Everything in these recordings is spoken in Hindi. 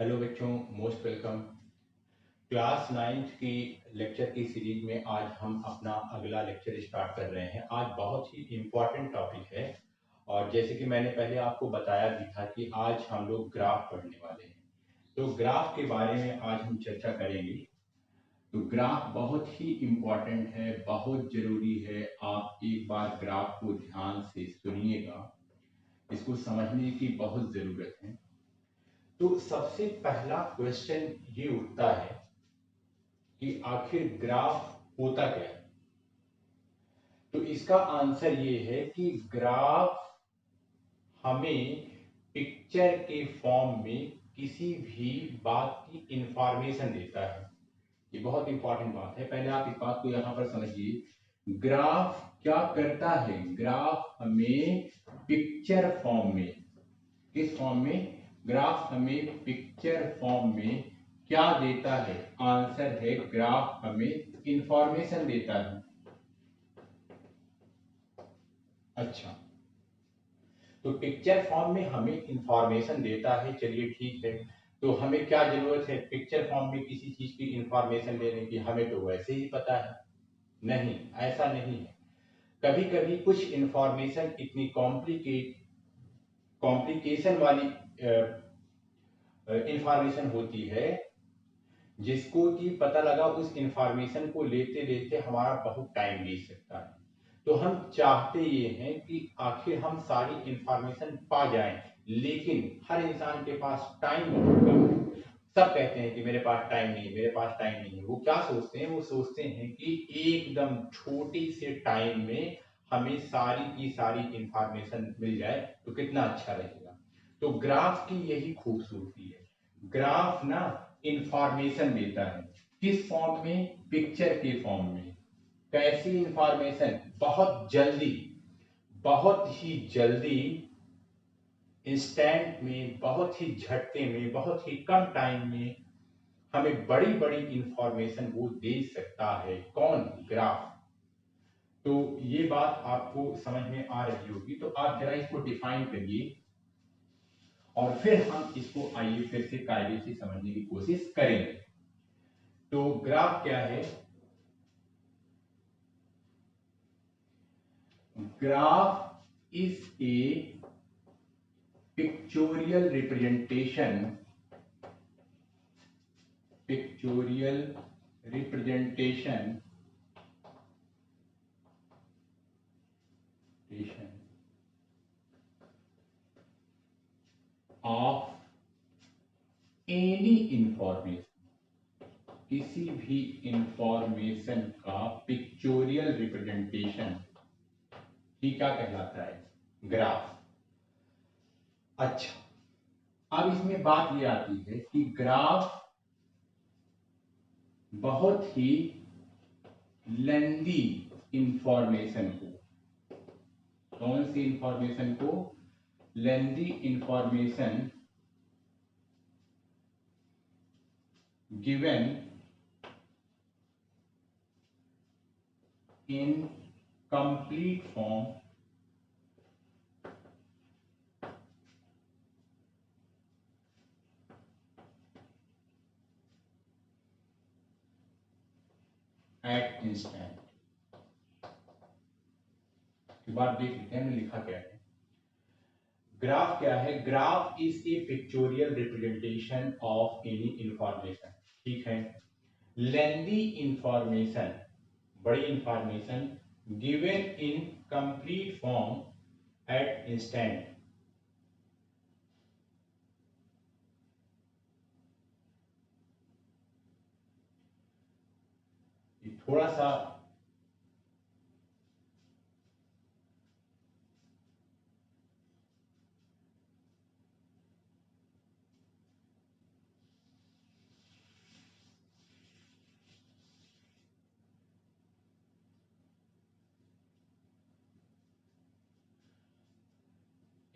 हेलो बच्चों, मोस्ट वेलकम। क्लास नाइन्थ की लेक्चर की सीरीज में आज हम अपना अगला लेक्चर स्टार्ट कर रहे हैं। आज बहुत ही इम्पोर्टेंट टॉपिक है और जैसे कि मैंने पहले आपको बताया भी था कि आज हम लोग ग्राफ पढ़ने वाले हैं। तो ग्राफ के बारे में आज हम चर्चा करेंगे। तो ग्राफ बहुत ही इम्पोर्टेंट है, बहुत ज़रूरी है। आप एक बार ग्राफ को ध्यान से सुनिएगा, इसको समझने की बहुत ज़रूरत है। तो सबसे पहला क्वेश्चन ये उठता है कि आखिर ग्राफ होता क्या है। तो इसका आंसर ये है कि ग्राफ हमें पिक्चर के फॉर्म में किसी भी बात की इंफॉर्मेशन देता है। ये बहुत इंपॉर्टेंट बात है, पहले आप इस बात को यहां पर समझिए। ग्राफ क्या करता है? ग्राफ हमें पिक्चर फॉर्म में, किस फॉर्म में? ग्राफ हमें पिक्चर फॉर्म में क्या देता है? आंसर है ग्राफ हमें इंफॉर्मेशन देता है। अच्छा, तो पिक्चर फॉर्म में हमें इंफॉर्मेशन देता है, चलिए ठीक है। तो हमें क्या जरूरत है पिक्चर फॉर्म में किसी चीज की इंफॉर्मेशन लेने की? हमें तो वैसे ही पता है। नहीं, ऐसा नहीं है। कभी कभी कुछ इंफॉर्मेशन इतनी कॉम्प्लिकेशन वाली इंफॉर्मेशन होती है जिसको कि पता लगा उस इंफॉर्मेशन को लेते लेते हमारा बहुत टाइम बीत सकता है। तो हम चाहते ये हैं कि आखिर हम सारी इंफॉर्मेशन पा जाएं, लेकिन हर इंसान के पास टाइम बहुत कम है। सब कहते हैं कि मेरे पास टाइम नहीं है, मेरे पास टाइम नहीं है। वो क्या सोचते हैं? वो सोचते हैं कि एकदम छोटी से टाइम में हमें सारी की सारी इंफॉर्मेशन मिल जाए तो कितना अच्छा रहेगा। तो ग्राफ की यही खूबसूरती है। ग्राफ ना इंफॉर्मेशन देता है, किस फॉर्म में? पिक्चर के फॉर्म में। कैसी इंफॉर्मेशन? बहुत जल्दी, बहुत ही जल्दी, इंस्टेंट में, बहुत ही झटके में, बहुत ही कम टाइम में हमें बड़ी बड़ी इंफॉर्मेशन वो दे सकता है। कौन? ग्राफ। तो ये बात आपको समझ में आ रही होगी। तो आप जरा इसको डिफाइन करिए और फिर हम इसको आइए फिर से कायदे से समझने की कोशिश करेंगे। तो ग्राफ क्या है? Graph is A pictorial representation, pictorial representation of any information, किसी भी इंफॉर्मेशन का पिक्चोरियल रिप्रेजेंटेशन ही क्या कहलाता है? ग्राफ। अच्छा, अब इसमें बात ये आती है कि ग्राफ बहुत ही लेंदी इंफॉर्मेशन को, कौन सी इंफॉर्मेशन को? लेंदी information given in complete form at instant। एक बार देख लेते हैं लिखा क्या है। ग्राफ क्या है? Graph is a pictorial representation of any information. ठीक है। लेंदी इंफॉर्मेशन, बड़ी information, given in complete form at instant. थोड़ा सा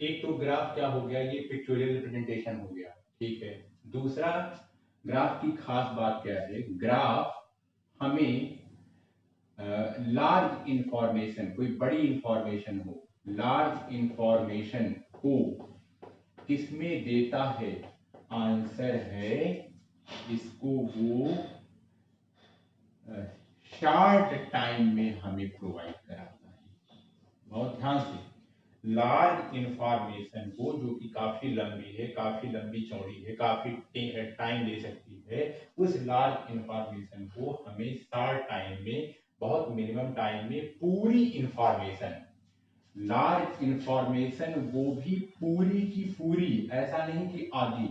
एक तो ग्राफ क्या हो गया? ये पिक्चोरियल रिप्रेजेंटेशन हो गया। ठीक है। दूसरा, ग्राफ की खास बात क्या है? ग्राफ हमें लार्ज इंफॉर्मेशन, कोई बड़ी इंफॉर्मेशन हो, लार्ज इंफॉर्मेशन को किसमें देता है? आंसर है इसको वो शॉर्ट टाइम में हमें प्रोवाइड कराता है। बहुत ध्यान से, लार्ज इंफॉर्मेशन को जो कि काफी लंबी है, काफी लंबी चौड़ी है, काफी टाइम ले सकती है, उस लार्ज इंफॉर्मेशन को हमें शॉर्ट टाइम में, बहुत मिनिमम टाइम में पूरी इंफॉर्मेशन, लार्ज इंफॉर्मेशन वो भी पूरी की पूरी, ऐसा नहीं कि आधी,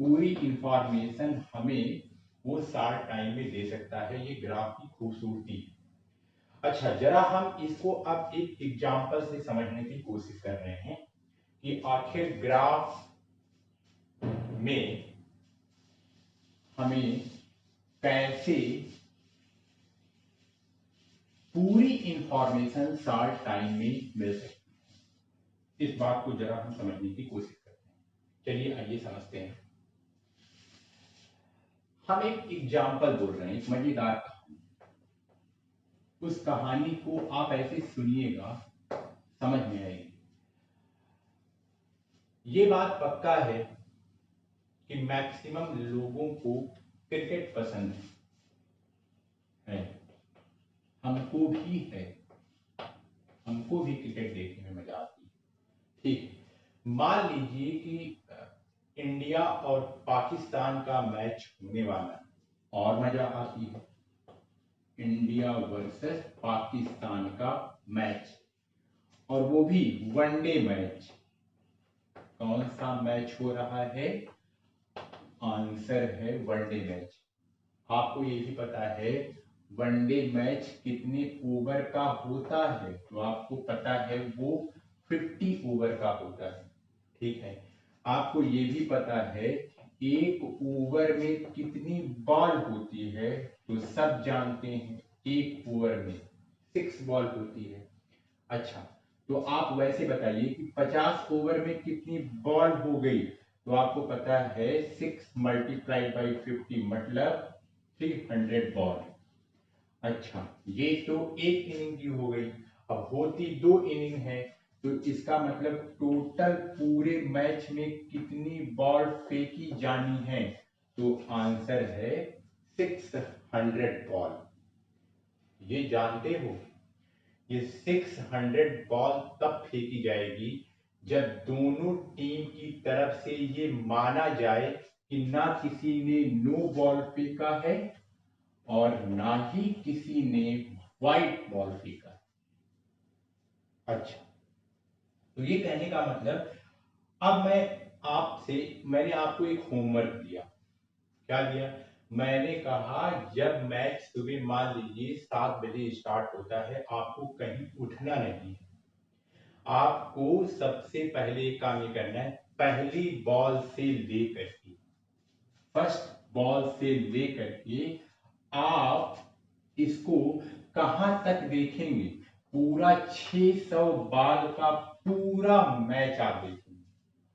पूरी इंफॉर्मेशन हमें वो शॉर्ट टाइम में दे सकता है। ये ग्राफ की खूबसूरती है। अच्छा, जरा हम इसको अब एक एग्जांपल से समझने की कोशिश कर रहे हैं कि आखिर ग्राफ में हमें कैसे पूरी इंफॉर्मेशन शॉर्ट टाइम में मिल सकती है। इस बात को जरा हम समझने की कोशिश करते हैं। चलिए आइए समझते हैं। हम एक एग्जांपल बोल रहे हैं, एक मजेदार कहानी। उस कहानी को आप ऐसे सुनिएगा, समझ में आएगी। ये बात पक्का है कि मैक्सिमम लोगों को क्रिकेट पसंद है, हमको भी है, हमको भी क्रिकेट देखने में मजा आती है। ठीक, मान लीजिए कि इंडिया और पाकिस्तान का मैच होने वाला है और मजा आती है। इंडिया वर्सेस पाकिस्तान का मैच, और वो भी वनडे मैच। कौन सा मैच हो रहा है? आंसर है वनडे मैच। आपको ये भी पता है वनडे मैच कितने ओवर का होता है? तो आपको पता है वो 50 ओवर का होता है। ठीक है, आपको ये भी पता है एक ओवर में कितनी बॉल होती है? तो सब जानते हैं एक ओवर में 6 बॉल होती है। अच्छा, तो आप वैसे बताइए कि 50 ओवर में कितनी बॉल हो गई? तो आपको पता है 6 मल्टीप्लाइड बाई 50 मतलब 300 बॉल। अच्छा, ये तो एक इनिंग की हो गई। अब होती 2 इनिंग है, तो इसका मतलब टोटल पूरे मैच में कितनी बॉल फेंकी जानी है? तो आंसर है 600 बॉल। ये जानते हो, ये 600 बॉल तब फेंकी जाएगी जब दोनों टीम की तरफ से ये माना जाए कि ना किसी ने नो बॉल फेंका है और ना ही किसी ने वाइट बॉल फेंका। अच्छा, तो ये कहने का मतलब, अब मैंने आपको एक होमवर्क दिया। क्या दिया? मैंने कहा जब मैच सुबह मान लीजिए 7 बजे स्टार्ट होता है, आपको कहीं उठना नहीं है। आपको सबसे पहले काम ये करना है, पहली बॉल से लेकर के, फर्स्ट बॉल से लेकर के आप इसको कहां तक देखेंगे? पूरा 600 बॉल का पूरा मैच आप देखेंगे।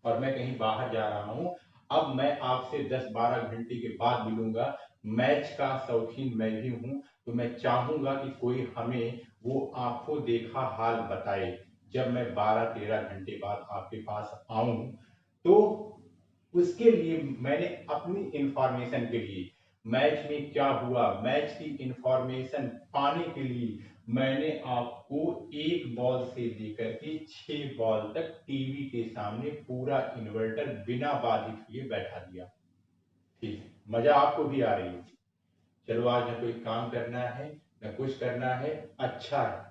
और मैं कहीं बाहर जा रहा हूं, अब मैं आपसे 10-12 घंटे के बाद मिलूंगा। मैच का शौकीन मैं भी हूं, तो मैं चाहूंगा कि कोई हमें वो आंखों देखा हाल बताए। जब मैं 12-13 घंटे बाद आपके पास आऊं, तो उसके लिए मैंने अपनी इंफॉर्मेशन के लिए, मैच में क्या हुआ, मैच की इंफॉर्मेशन पाने के लिए मैंने आपको एक बॉल से लेकर के 6 बॉल तक टीवी के सामने पूरा इन्वर्टर बिना बाधित किए बैठा दिया। ठीक है, मजा आपको भी आ रही है। चलो, आज न कोई काम करना है न कुछ करना है, अच्छा है,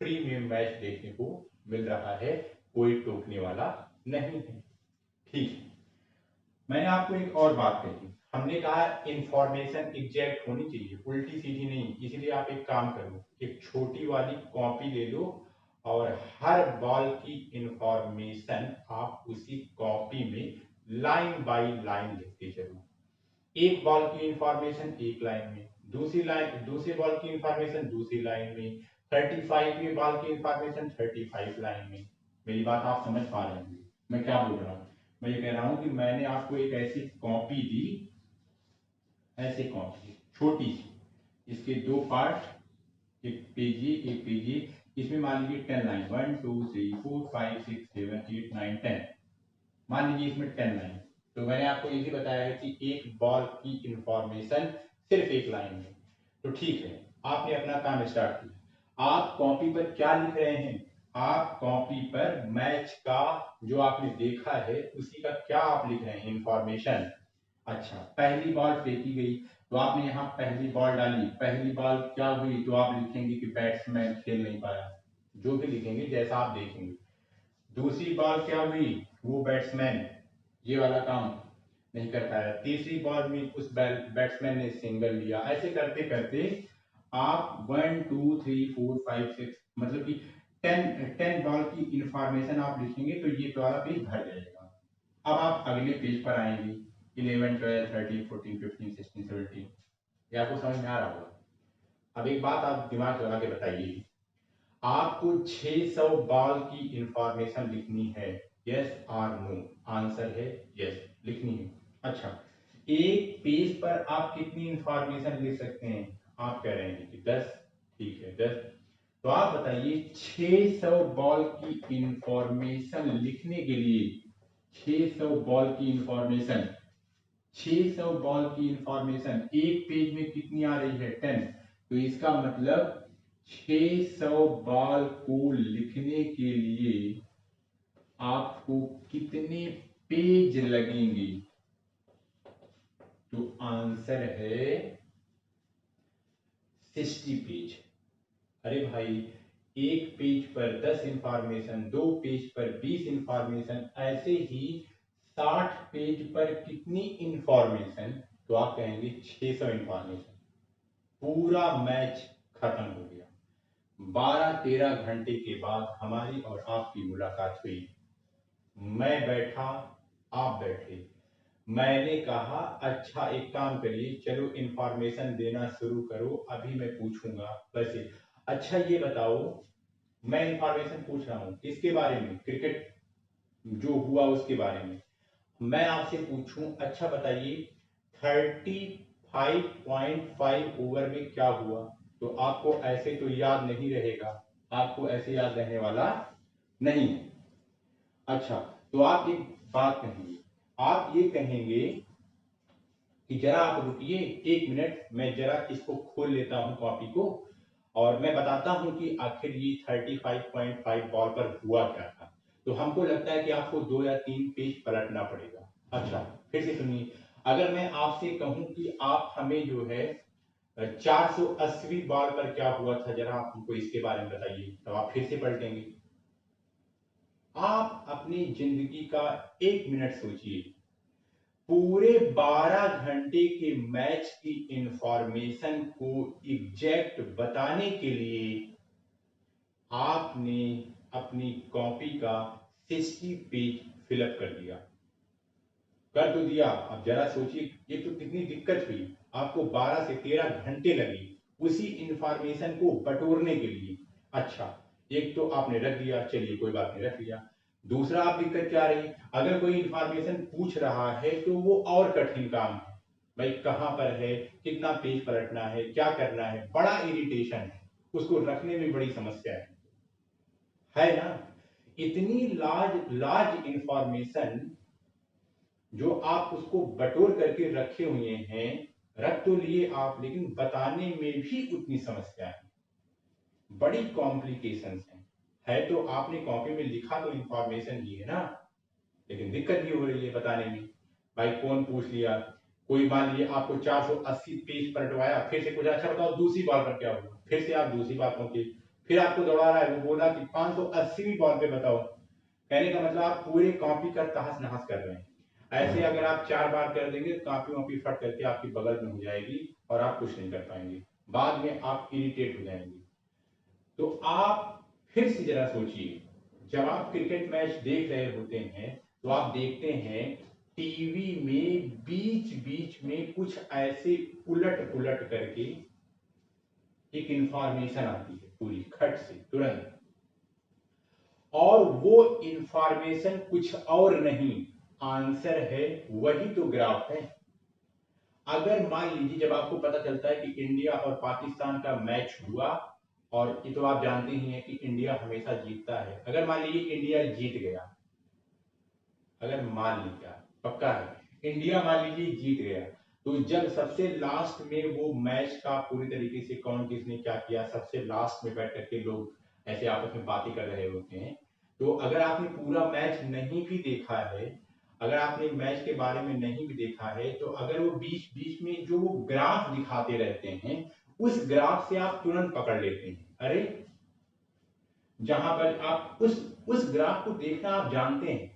फ्री में मैच देखने को मिल रहा है, कोई टोकने वाला नहीं है। ठीक है, मैंने आपको एक और बात कही, हमने कहा इंफॉर्मेशन एग्जैक्ट होनी चाहिए, उल्टी सीधी नहीं। इसलिए आप एक काम करो, एक छोटी वाली कॉपी ले लो और हर बॉल की इंफॉर्मेशन आप उसी कॉपी में लाइन बाय लाइन लिखते चलो। एक बॉल की इंफॉर्मेशन एक लाइन में, दूसरी बॉल की इंफॉर्मेशन दूसरी लाइन में, 35 बॉल की इंफॉर्मेशन 35 लाइन में। मेरी बात आप समझ पा रहे हैं मैं क्या बोल रहा हूँ? मैं ये कह रहा हूं कि मैंने आपको एक ऐसी कॉपी दी, ऐसी कॉपी छोटी सी, इसके 2 पार्ट, एक पेजी एक पेजी, इसमें मान लीजिए 10 लाइन, 1 2 3 4 5 6 7 8 9 10, मान लीजिए इसमें 10 लाइन। तो मैंने आपको ये भी बताया है कि एक बॉल की इंफॉर्मेशन सिर्फ एक लाइन में। तो ठीक है, आपने अपना काम स्टार्ट किया। आप कॉपी पर क्या लिख रहे हैं? आप कॉपी पर मैच का जो आपने देखा है उसी का क्या आप लिख रहे हैं? इंफॉर्मेशन। अच्छा, पहली बॉल फेंकी गई तो आपने यहाँ पहली बॉल डाली, पहली बॉल क्या हुई तो आप लिखेंगे कि बैट्समैन खेल नहीं पाया, जो भी लिखेंगे जैसा आप देखेंगे। दूसरी बॉल क्या हुई? वो बैट्समैन ये वाला काम नहीं कर पाया। तीसरी बॉल में उस बैट्समैन ने सिंगल लिया। ऐसे करते करते आप 1 2 3 4 5 6 मतलब कि 10 बॉल की इंफॉर्मेशन आप लिखेंगे तो ये वाला पेज भर जाएगा। अब आप अगले पेज पर आएंगे, 11 12 13 14 15 16 17। ये आपको समझ में आ रहा होगा। अब एक बात आप दिमाग लगा के बताइए, आपको 600 बॉल की इंफॉर्मेशन लिखनी है, यस और नो? आंसर है यस, लिखनी है। अच्छा, एक पेज पर आप कितनी इंफॉर्मेशन लिख सकते हैं? आप कह रहे हैं कि 10। ठीक है, 10। तो आप बताइए 600 बॉल की इंफॉर्मेशन लिखने के लिए, 600 बॉल की इंफॉर्मेशन, 600 बॉल की इंफॉर्मेशन एक पेज में कितनी आ रही है? 10। तो इसका मतलब 600 बॉल को लिखने के लिए आपको कितने पेज लगेंगे? तो आंसर है 60 पेज। अरे भाई, एक पेज पर 10 इंफॉर्मेशन, दो पेज पर 20 इंफॉर्मेशन, ऐसे ही 60 पेज पर कितनी इंफॉर्मेशन? तो आप कहेंगे 600 इंफॉर्मेशन। पूरा मैच खत्म हो गया। 12-13 घंटे के बाद हमारी और आपकी मुलाकात हुई। मैं बैठा, आप बैठे। मैंने कहा अच्छा एक काम करिए, चलो इंफॉर्मेशन देना शुरू करो, अभी मैं पूछूंगा। वैसे अच्छा ये बताओ, मैं इंफॉर्मेशन पूछ रहा हूँ किसके बारे में? क्रिकेट जो हुआ उसके बारे में। मैं आपसे पूछूं, अच्छा बताइए 35.5 ओवर में क्या हुआ? तो आपको ऐसे तो याद नहीं रहेगा, आपको ऐसे याद रहने वाला नहीं है। अच्छा, तो आप एक बात कहेंगे, आप ये कहेंगे कि जरा आप रुकिए 1 मिनट, मैं जरा इसको खोल लेता हूं कॉपी को, और मैं बताता हूं कि आखिर ये 35.5 बॉल पर हुआ क्या था। तो हमको लगता है कि आपको 2 या 3 पेज पलटना पड़ेगा। अच्छा, फिर से सुनिए, अगर मैं आपसे कहूं कि आप हमें जो है 480 बॉल पर क्या हुआ था, जरा आप हमको इसके बारे में बताइए, तो आप फिर से पलटेंगे। आप अपनी जिंदगी का 1 मिनट सोचिए, पूरे 12 घंटे के मैच की इंफॉर्मेशन को एग्जैक्ट बताने के लिए आपने अपनी कॉपी का 60 पेज फिलअप कर दिया। कर तो दिया, अब जरा सोचिए ये तो कितनी दिक्कत हुई। आपको 12 से 13 घंटे लगे उसी इंफॉर्मेशन को बटोरने के लिए। अच्छा, एक तो आपने रख दिया, चलिए कोई बात नहीं, रख लिया। दूसरा आप दिक्कत क्या रही, अगर कोई इंफॉर्मेशन पूछ रहा है तो वो और कठिन काम है। भाई कहाँ पर है, कितना पेज पलटना है, क्या करना है, बड़ा इरिटेशन है, उसको रखने में बड़ी समस्या है ना? इतनी लार्ज लार्ज इंफॉर्मेशन जो आप उसको बटोर करके रखे हुए हैं, रख तो लिए आप, लेकिन बताने में भी उतनी समस्या है, बड़ी कॉम्प्लिकेशंस हैं। है तो आपने कॉपी में लिखा तो इंफॉर्मेशन ही है ना, लेकिन दिक्कत भी हो रही है बताने में। भाई कौन पूछ लिया, कोई मान लीजिए आपको 480 पेज पलटवाया, फिर से कुछ अच्छा बताओ दूसरी बॉल पर क्या हुआ, फिर से आप दूसरी बात पहुंचे, फिर आपको दौड़ा रहा है, वो बोला कि 580 बॉल पे बताओ। कहने का मतलब आप पूरे कॉपी का तहस नहस कर रहे हैं। ऐसे अगर आप 4 बार कर देंगे तो कॉपी वॉपी फट करके आपकी बगल में हो जाएगी और आप कुछ नहीं कर पाएंगे, बाद में आप इरिटेट हो जाएंगे। तो आप फिर से जरा सोचिए, जब आप क्रिकेट मैच देख रहे होते हैं तो आप देखते हैं टीवी में बीच बीच में कुछ ऐसे उलट पुलट करके एक इंफॉर्मेशन आती है पूरी खट से तुरंत, और वो इंफॉर्मेशन कुछ और नहीं, आंसर है वही तो ग्राफ है। अगर मान लीजिए जब आपको पता चलता है कि इंडिया और पाकिस्तान का मैच हुआ, और ये तो आप जानते ही हैं कि इंडिया हमेशा जीतता है, अगर मान लीजिए इंडिया जीत गया, अगर मान लिया, पक्का है। इंडिया मान लीजिए जीत गया, तो जब सबसे लास्ट में वो मैच का पूरी तरीके से कौन किसने क्या किया, सबसे लास्ट में बैठ करके लोग ऐसे आपस में बातें कर रहे होते हैं। तो अगर आपने पूरा मैच नहीं भी देखा है, अगर आपने मैच के बारे में नहीं भी देखा है, तो अगर वो बीच बीच में जो वो ग्राफ दिखाते रहते हैं, उस ग्राफ से आप तुरंत पकड़ लेते हैं। अरे जहां पर आप उस ग्राफ को देखना आप जानते हैं।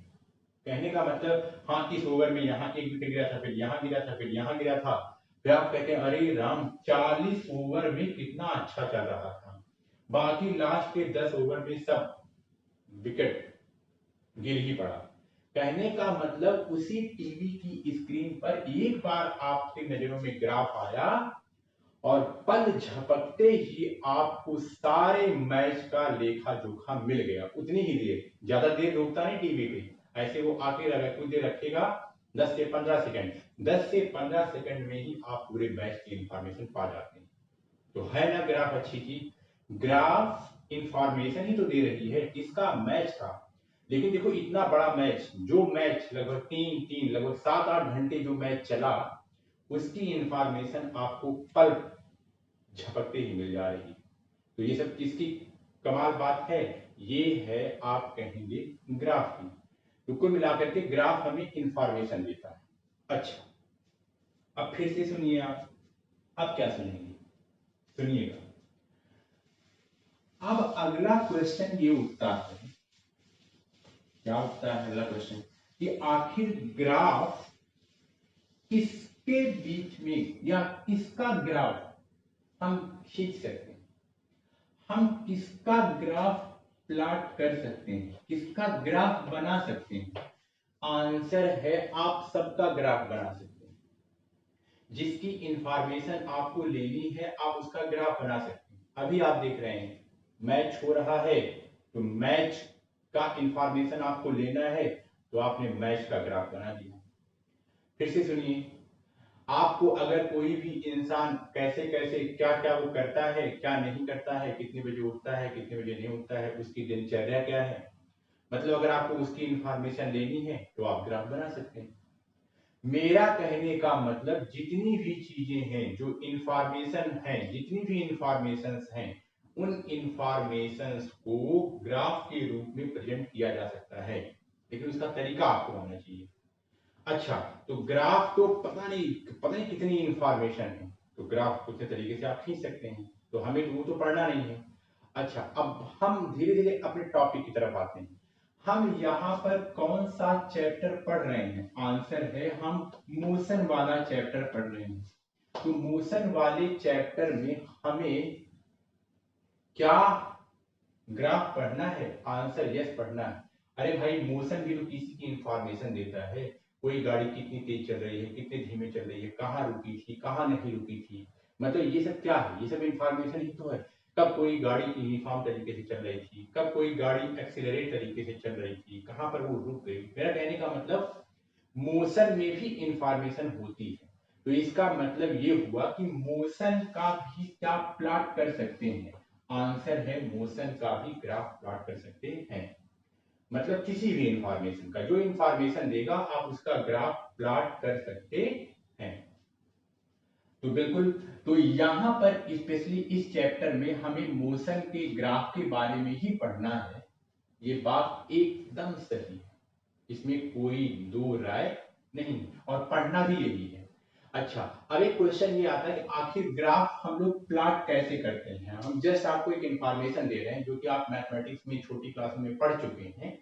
कहने का मतलब हाँ, इस ओवर में यहाँ एक विकेट गिरा था, फिर यहाँ गिरा था, फिर यहाँ गिरा था, फिर आप कहते हैं अरे राम 40 ओवर में कितना अच्छा चल रहा था, बाकी लास्ट के 10 ओवर में सब विकेट गिर ही पड़ा। कहने का मतलब उसी टीवी की स्क्रीन पर एक बार आपके नजरों में ग्राफ आया और पल झपकते ही आपको सारे मैच का लेखा जोखा मिल गया उतनी ही देर। ज्यादा देर रुकता नहीं टीवी पे, ऐसे वो आके कुछ देर रखेगा, 10 से 15 सेकंड, 10 से 15 सेकंड में ही आप पूरे मैच की इंफॉर्मेशन पा जाते हैं। तो है ना ग्राफ अच्छी चीज। ग्राफ इंफॉर्मेशन ही तो दे रही है इसका, मैच का। लेकिन देखो इतना बड़ा मैच, जो मैच लगभग लगभग 7-8 घंटे जो मैच चला, उसकी इंफॉर्मेशन आपको पल झपकते ही मिल जा रही। तो ये सब किसकी कमाल बात है, ये है आप कहेंगे ग्राफ की। तो कुल मिलाकर के ग्राफ हमें इंफॉर्मेशन देता है। अच्छा, अब फिर से सुनिए आप, अब क्या सुनेंगे, सुनिएगा। अब अगला क्वेश्चन ये उठता है, क्या उठता है अगला क्वेश्चन, कि आखिर ग्राफ किसके बीच में या किसका ग्राफ हम खींच सकते हैं, हम किसका ग्राफ प्लॉट कर सकते हैं, किसका ग्राफ बना सकते हैं। आंसर है आप सबका ग्राफ बना सकते हैं। जिसकी इंफॉर्मेशन आपको लेनी है आप उसका ग्राफ बना सकते हैं। अभी आप देख रहे हैं मैच हो रहा है, तो मैच का इंफॉर्मेशन आपको लेना है, तो आपने मैच का ग्राफ बना दिया। फिर से सुनिए, आपको अगर कोई भी इंसान कैसे कैसे क्या क्या वो करता है, क्या नहीं करता है, कितने बजे उठता है, कितने बजे नहीं उठता है, उसकी दिनचर्या क्या है, मतलब अगर आपको उसकी इंफॉर्मेशन लेनी है तो आप ग्राफ बना सकते हैं। मेरा कहने का मतलब जितनी भी चीजें हैं जो इंफॉर्मेशन है, जितनी भी इंफॉर्मेशन हैं, उन इंफॉर्मेशन को ग्राफ के रूप में प्रेजेंट किया जा सकता है, लेकिन उसका तरीका आपको आना चाहिए। अच्छा, तो ग्राफ तो पता नहीं कितनी इंफॉर्मेशन है, तो ग्राफ उस तरीके से आप खींच सकते हैं, तो हमें वो तो पढ़ना नहीं है। अच्छा, अब हम धीरे धीरे अपने टॉपिक की तरफ आते हैं। हम यहाँ पर कौन सा चैप्टर पढ़ रहे हैं, आंसर है हम मोशन वाला चैप्टर पढ़ रहे हैं। तो मोशन वाले चैप्टर में हमें क्या ग्राफ पढ़ना है, आंसर यस पढ़ना है। अरे भाई मोशन भी तो किसी की इंफॉर्मेशन देता है, कोई गाड़ी कितनी तेज चल रही है, कितने धीमे चल रही है, कहाँ रुकी थी, कहाँ नहीं रुकी थी, मतलब ये सब क्या है, ये सब इंफॉर्मेशन ही तो है। कब कोई गाड़ी यूनिफॉर्म तरीके से चल रही थी, कब कोई गाड़ी एक्सीलरेट तरीके से चल रही थी, कहाँ पर वो रुक गई। मेरा कहने का मतलब मोशन में भी इंफॉर्मेशन होती है। तो इसका मतलब ये हुआ कि मोशन का भी क्या प्लॉट कर सकते हैं, आंसर है मोशन का भी ग्राफ प्लॉट कर सकते हैं। मतलब किसी भी इंफॉर्मेशन का, जो इंफॉर्मेशन देगा आप उसका ग्राफ प्लॉट कर सकते हैं। तो बिल्कुल, तो यहां पर स्पेशली इस चैप्टर में हमें मोशन के ग्राफ के बारे में ही पढ़ना है। ये बात एकदम सही है, इसमें कोई दो राय नहीं, और पढ़ना भी यही है। अच्छा, अब एक क्वेश्चन ये आता है कि आखिर ग्राफ हम लोग प्लॉट कैसे करते हैं। हम जस्ट आपको एक इंफॉर्मेशन दे रहे हैं जो कि आप मैथमेटिक्स में छोटी क्लास में पढ़ चुके हैं।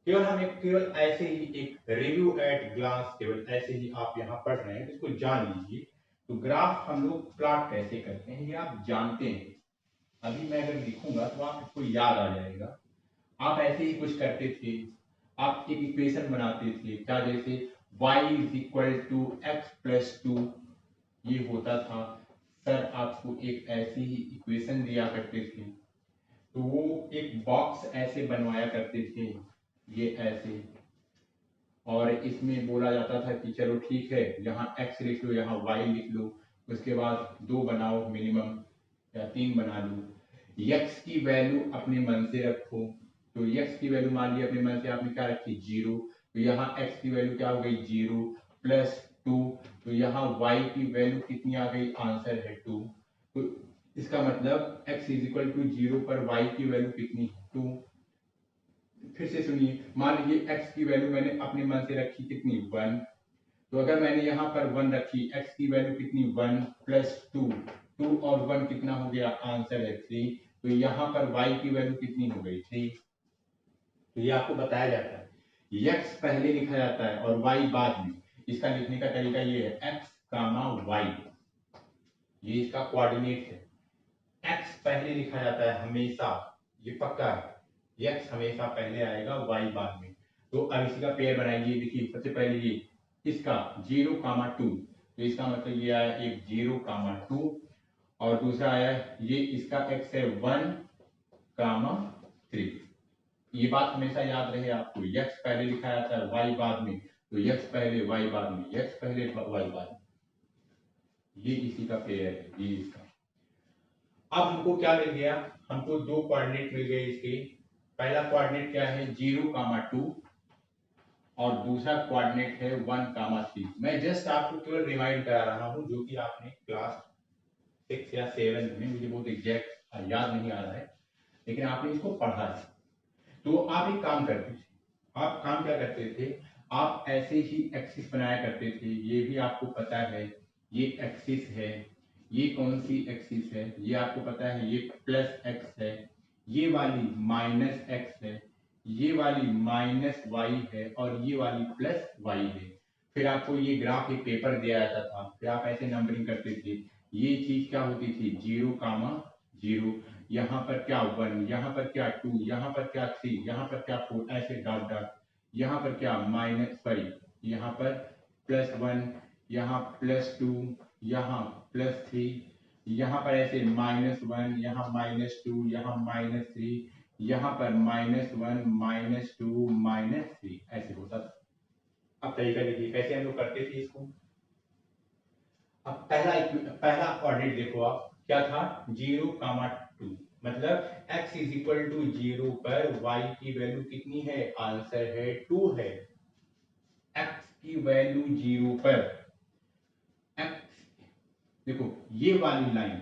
केवल ऐसे ही एक रिव्यू एट ग्लांस, केवल ऐसे ही आप यहाँ पढ़ रहे हैं, इसको जान लीजिए। तो ग्राफ हम लोग प्लॉट कैसे करते हैं ये आप जानते हैं। अभी मैं अगर लिखूंगा तो आपको याद आ जाएगा। आप ऐसे ही कुछ करते थे, आप एक इक्वेशन बनाते थे, क्या जैसे y is equal to x plus 2, ये होता था। सर आपको एक ऐसी ही इक्वेशन दिया करते थे, तो वो एक बॉक्स ऐसे बनवाया करते थे, ये ऐसे, और इसमें बोला जाता था कि चलो ठीक है, यहाँ x लिख लो, यहाँ y लिख लो, उसके बाद 2 बनाओ मिनिमम, या 3 बना लो, x की वैल्यू अपने मन से रखो। तो x की वैल्यू मान लिया अपने मन से आपने क्या रखी, 0, तो यहाँ x की वैल्यू क्या हो गई 0 प्लस 2, तो यहाँ y की वैल्यू कितनी आ गई, आंसर है 2। तो इसका मतलब x इज इक्वल टू 0 पर y की वैल्यू कितनी, 2। फिर से सुनिए, मान लीजिए x की वैल्यू मैंने अपने मन से रखी कितनी, 1। तो अगर मैंने यहाँ पर 1 रखी, x की वैल्यू कितनी, 1 प्लस 2, 2 और 1 कितना हो गया, आंसर है 3। तो यहाँ पर y की वैल्यू कितनी हो गई, 3। तो ये आपको बताया जाता है x पहले लिखा जाता है और y बाद में। इसका लिखने का तरीका ये है x कामा y, ये इसका कोऑर्डिनेट है। x पहले लिखा जाता है हमेशा, ये पक्का है, x हमेशा पहले आएगा y बाद में। तो अब इसी का पेयर बनाइए। देखिए सबसे पहले ये इसका 0,2, तो इसका मतलब ये आया एक 0,2 और दूसरा आया ये इसका x है 1,3। ये बात हमेशा याद रहे आपको, x पहले लिखा जाता है y बाद में, तो x पहले y बाद में, x पहले y बाद में, ये इसी का पेयर है, ये इसका। अब हमको क्या मिल गया, हमको दो कोऑर्डिनेट मिल गए इसके। पहला कोऑर्डिनेट क्या है 0,2 और दूसरा कोऑर्डिनेट है 1,3। मैं जस्ट आपको केवल रिमाइंड करा रहा हूं जो कि आपने क्लास 6 या 7 में, मुझे बहुत एग्जैक्ट याद नहीं आ रहा है, लेकिन आपने इसको पढ़ा है। तो आप एक काम करते थे, आप काम क्या करते थे, आप ऐसे ही एक्सिस बनाया करते थे। ये भी आपको पता है, ये एक्सिस है, ये कौन सी एक्सिस है, ये आपको पता है, ये प्लस एक्स है, ये वाली माइनस एक्स है, ये वाली माइनस वाई है और ये वाली प्लस वाई है। फिर आपको ये ग्राफ एक पेपर दिया जाता था, फिर आप ऐसे नंबरिंग करते थे। ये चीज क्या होती थी 0,0, यहाँ पर क्या 1, यहाँ पर क्या 2, यहाँ पर क्या 3, यहाँ पर क्या 4, ऐसे डॉट डॉट। यहाँ पर क्या माइनस, सॉरी यहाँ पर +1, यहाँ +2, यहाँ +3, यहाँ पर ऐसे -1, यहाँ -2, यहाँ -3, यहाँ पर -1, -2, -3, ऐसे होता था। अब तरीका देखिए कैसे हम लोग करते थे इसको। अब पहला कोऑर्डिनेट देखो आप, क्या था 0,2, मतलब x इज इक्वल टू 0 पर y की वैल्यू कितनी है, आंसर है 2 है। x की वैल्यू 0 पर x, देखो ये वाली लाइन,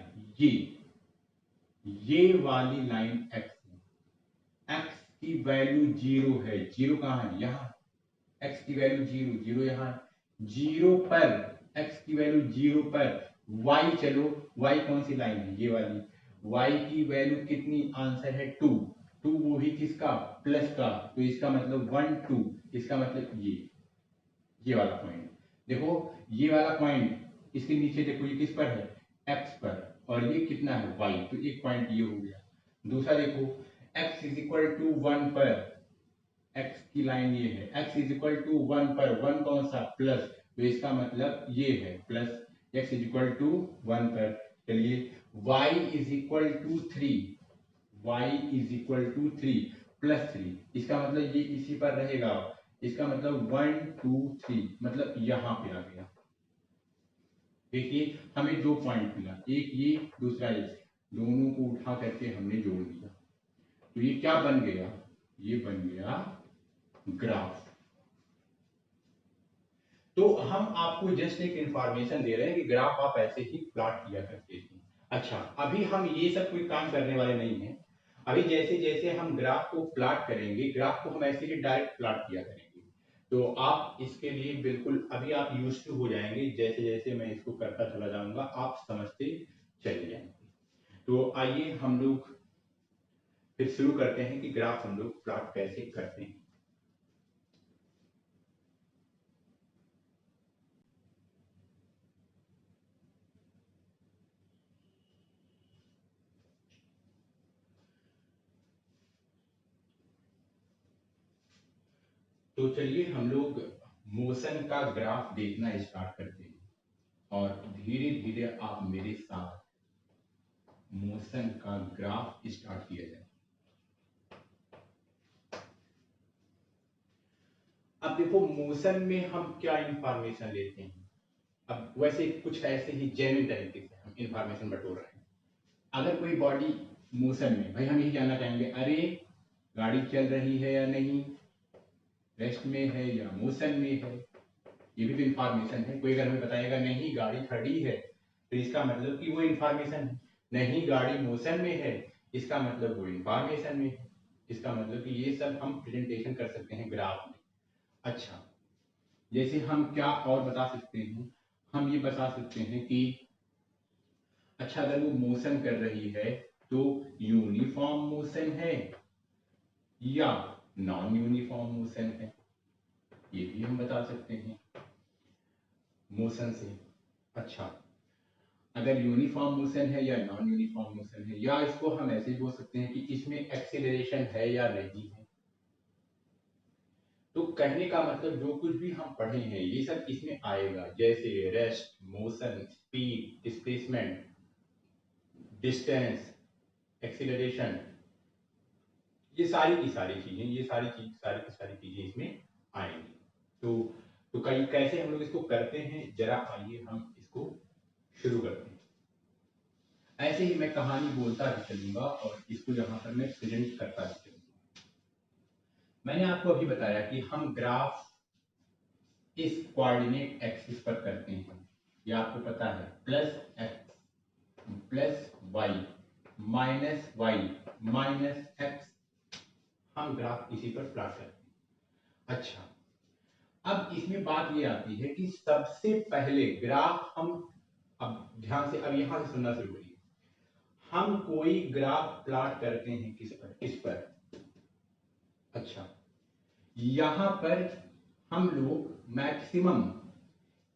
ये वाली लाइन x है, x की वैल्यू 0 है, 0 कहाँ है, यहाँ, x की वैल्यू 0, 0 यहाँ, 0 पर x की वैल्यू 0 पर y, चलो y कौन सी लाइन है, ये वाली, y की वैल्यू कितनी, आंसर है 2, 2 वो भी किसका, प्लस का, तो इसका मतलब 1 2, इसका मतलब ये वाला पॉइंट देखो, ये वाला पॉइंट इसके नीचे देखो, ये किस पर है, x पर, और ये कितना है y, तो एक पॉइंट ये हो गया। दूसरा देखो x इज इक्वल टू 1 पर, x की लाइन ये है, x इज इक्वल टू 1 पर, 1 कौन सा, प्लस, तो इसका मतलब ये है plus, x is equal to 1 पर। चलिए y is equal to 3, y is equal to 3 plus 3, इसका मतलब ये इसी पर रहेगा, इसका मतलब 1 2 3, मतलब यहाँ पे आ गया। देखिए हमें दो पॉइंट मिला, एक ये दूसरा ये, दोनों को उठा करके हमने जोड़ दिया, तो ये क्या बन गया, ये बन गया ग्राफ। तो हम आपको जस्ट एक इंफॉर्मेशन दे रहे हैं कि ग्राफ आप ऐसे ही प्लॉट किया करते थे। अच्छा, अभी हम ये सब कोई काम करने वाले नहीं हैं। अभी जैसे जैसे हम ग्राफ को प्लॉट करेंगे, ग्राफ को हम ऐसे ही डायरेक्ट प्लॉट किया करेंगे, तो आप इसके लिए बिल्कुल अभी आप यूज्ड टू हो जाएंगे। जैसे जैसे मैं इसको करता चला जाऊंगा आप समझते चले जाएंगे। तो आइए हम लोग फिर शुरू करते हैं कि ग्राफ हम लोग प्लॉट कैसे करते हैं। तो चलिए हम लोग मोशन का ग्राफ देखना स्टार्ट करते हैं और धीरे धीरे आप मेरे साथ मोशन का ग्राफ स्टार्ट किया जाए। अब देखो मोशन में हम क्या इंफॉर्मेशन लेते हैं, अब वैसे कुछ ऐसे ही जेन्युइन तरीके से हम इंफॉर्मेशन बटोर रहे हैं। अगर कोई बॉडी मोशन में, भाई हम यही जानना चाहेंगे, अरे गाड़ी चल रही है या नहीं, रेस्ट में है या मोशन में है, ये भी तो इंफॉर्मेशन है। कोई अगर हमें बताएगा नहीं गाड़ी खड़ी है, तो इसका मतलब कि वो इंफॉर्मेशन है। नहीं गाड़ी मोशन में है, इसका मतलब वो इंफॉर्मेशन में है। इसका मतलब कि ये सब हम प्रेजेंटेशन कर सकते हैं ग्राफ में। अच्छा, जैसे हम क्या और बता सकते हैं, हम ये बता सकते हैं कि अच्छा अगर वो मोशन कर रही है तो यूनिफॉर्म मोशन है या नॉन यूनिफॉर्म मोशन है, ये भी हम बता सकते हैं मोशन से। अच्छा, अगर यूनिफॉर्म मोशन है या नॉन यूनिफॉर्म मोशन है, या इसको हम ऐसे भी बोल सकते हैं कि इसमें एक्सीलरेशन है या नहीं है। तो कहने का मतलब जो कुछ भी हम पढ़े हैं ये सब इसमें आएगा, जैसे rest, motion, speed, displacement, distance, acceleration, ये सारी की सारी चीजें, ये सारी की सारी चीजें इसमें आएंगी। तो कई कैसे हम लोग इसको करते हैं, जरा आइए हम इसको शुरू करते हैं। ऐसे ही मैं कहानी बोलता भी चलूंगा और इसको यहाँ पर मैं प्रेजेंट करता भी चलूंगा। मैंने आपको अभी बताया कि हम ग्राफ इस कोऑर्डिनेट एक्सिस पर करते हैं, ये आपको पता है, plus x plus y minus x, हम ग्राफ इसी पर प्लॉट करते हैं। अच्छा, अब इसमें बात ये आती है कि सबसे पहले ग्राफ हम, अब ध्यान से अब यहां से सुनना शुरू करिए, हम कोई ग्राफ प्लॉट करते हैं किस पर, इस पर। अच्छा, यहां पर हम लोग मैक्सिमम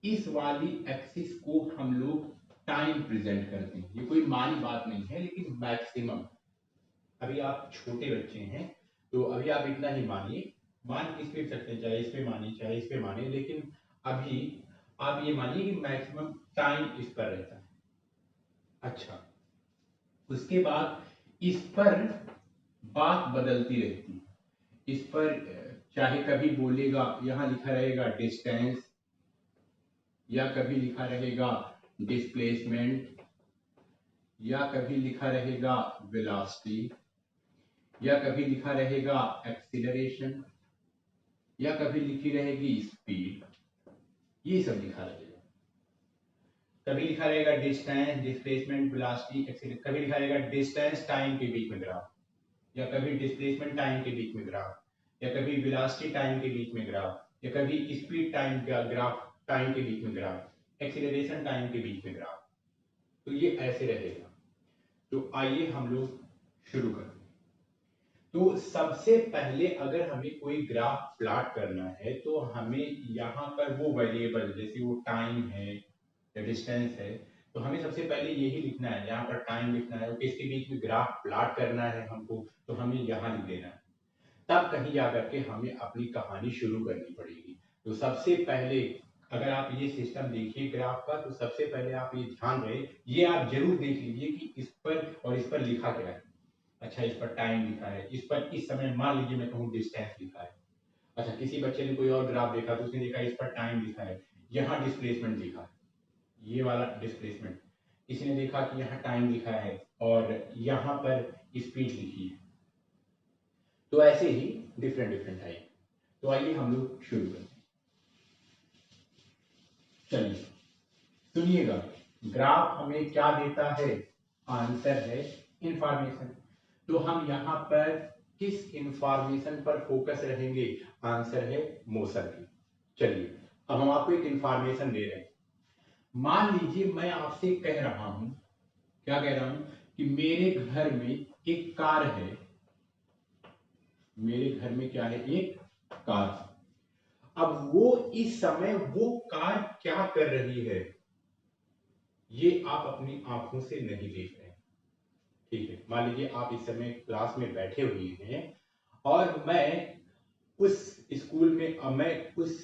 इस वाली एक्सिस को हम लोग टाइम प्रेजेंट करते हैं। ये कोई मानी बात नहीं है, लेकिन मैक्सिमम, अभी आप छोटे बच्चे हैं तो अभी आप इतना ही मानिए, मान किस पे सकते हैं, चाहे इस पे मानिए चाहे इस पे मानिए, लेकिन अभी आप ये मानिए कि मैक्सिमम टाइम इस पर रहता है। अच्छा, उसके बाद इस पर बात बदलती रहती है। इस पर चाहे कभी बोलेगा, यहां लिखा रहेगा डिस्टेंस, या कभी लिखा रहेगा डिस्प्लेसमेंट, या कभी लिखा रहेगा वेलोसिटी, या कभी लिखा रहेगा एक्सीलरेशन, या कभी लिखी रहेगी स्पीड, ये सब लिखा रहेगा। कभी लिखा रहेगा डिस्टेंस, डिस्प्लेसमेंट, वेलोसिटी, एक्सीलरेशन, कभी लिखा रहेगा डिस्टेंस टाइम के बीच में ग्राफ, या कभी डिस्प्लेसमेंट टाइम के बीच में ग्राफ, या कभी वेलोसिटी टाइम के बीच में ग्राफ, या कभी स्पीड टाइम का ग्राफ टाइम के बीच में ग्राफ, एक्सीलरेशन टाइम के बीच में ग्राफ। तो ये ऐसे रहेगा। तो आइए हम लोग शुरू करते हैं। तो सबसे पहले अगर हमें कोई ग्राफ प्लॉट करना है तो हमें यहाँ पर वो वेरिएबल, जैसे वो टाइम है या डिस्टेंस है, तो हमें सबसे पहले यही लिखना है, यहाँ पर टाइम लिखना है, किसके बीच में ग्राफ प्लॉट करना है हमको, तो हमें यहाँ लिख देना है। तब कहीं जाकर के हमें अपनी कहानी शुरू करनी पड़ेगी। तो सबसे पहले अगर आप ये सिस्टम देखिए ग्राफ का, तो सबसे पहले आप ये ध्यान रहे, ये आप जरूर देख लीजिए कि इस पर और इस पर लिखा क्या है। अच्छा, इस पर टाइम लिखा है, इस पर इस समय मान लीजिए मैं कहूँ डिस्टेंस लिखा है। अच्छा, किसी बच्चे ने कोई और ग्राफ देखा तो उसने देखा इस पर टाइम लिखा है, यहाँ डिस्प्लेसमेंट लिखा है, ये वाला डिस्प्लेसमेंट, किसी ने देखा कि यहाँ टाइम लिखा है और यहाँ पर स्पीड लिखी है। तो ऐसे ही डिफरेंट डिफरेंट टाइप। तो आइए हम लोग शुरू करते हैं। चलिए सुनिएगा, ग्राफ हमें क्या देता है, आंसर है इंफॉर्मेशन। तो हम यहाँ पर किस इंफॉर्मेशन पर फोकस रहेंगे, आंसर है मोशन की। चलिए अब हम आपको एक इंफॉर्मेशन दे रहे हैं। मान लीजिए मैं आपसे कह रहा हूं, क्या कह रहा हूं, कि मेरे घर में एक कार है, मेरे घर में क्या है, एक कार। अब वो इस समय वो कार क्या कर रही है, ये आप अपनी आंखों से नहीं देख रहे हैं। ठीक है, मान लीजिए आप इस समय क्लास में बैठे हुए हैं और मैं उस स्कूल में, मैं उस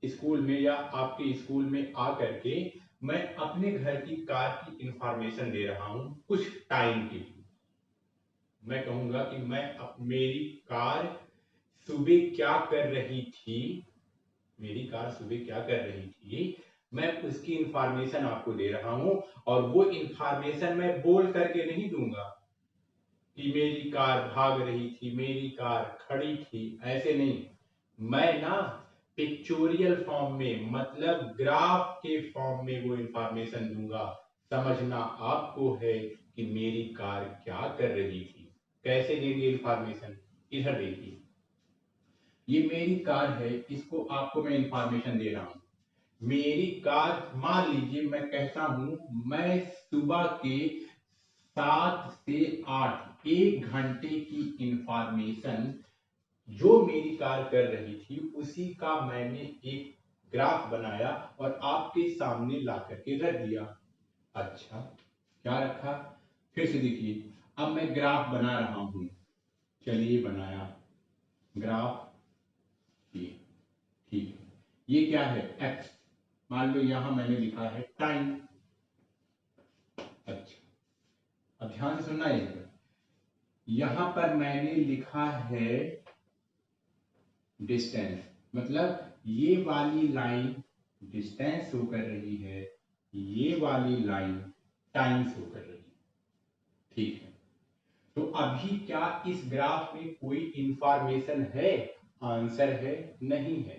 स्कूल में या आपके स्कूल में आकर के मैं अपने घर की कार की इंफॉर्मेशन दे रहा हूं कुछ टाइम के लिए। मैं कहूंगा कि मेरी कार सुबह क्या कर रही थी, मेरी कार सुबह क्या कर रही थी, मैं उसकी इंफॉर्मेशन आपको दे रहा हूं। और वो इंफॉर्मेशन मैं बोल करके नहीं दूंगा कि मेरी कार भाग रही थी, मेरी कार खड़ी थी, ऐसे नहीं। मैं ना पिक्चोरियल फॉर्म में मतलब ग्राफ के फॉर्म में वो इंफॉर्मेशन दूंगा। समझना आपको है कि मेरी कार क्या कर रही थी। कैसे देंगे इंफॉर्मेशन? इधर देखिए, ये मेरी कार है, इसको आपको मैं इंफॉर्मेशन दे रहा हूं। मेरी कार, मान लीजिए मैं कहता हूं मैं सुबह के 7 से 8 1 घंटे की इंफॉर्मेशन जो मेरी कार कर रही थी उसी का मैंने एक ग्राफ बनाया और आपके सामने ला करके रख दिया। अच्छा, क्या रखा? फिर से देखिए, अब मैं ग्राफ बना रहा हूं। चलिए बनाया ग्राफ, ये ठीक है। ये क्या है? एक्स। मान लो यहां मैंने लिखा है टाइम। अच्छा, अब ध्यान से सुनना है। यहां पर मैंने लिखा है डिस्टेंस, मतलब ये वाली लाइन डिस्टेंस शो कर रही है, ये वाली लाइन टाइम शो कर रही है। ठीक है, तो अभी क्या इस ग्राफ में कोई इंफॉर्मेशन है? आंसर है नहीं है।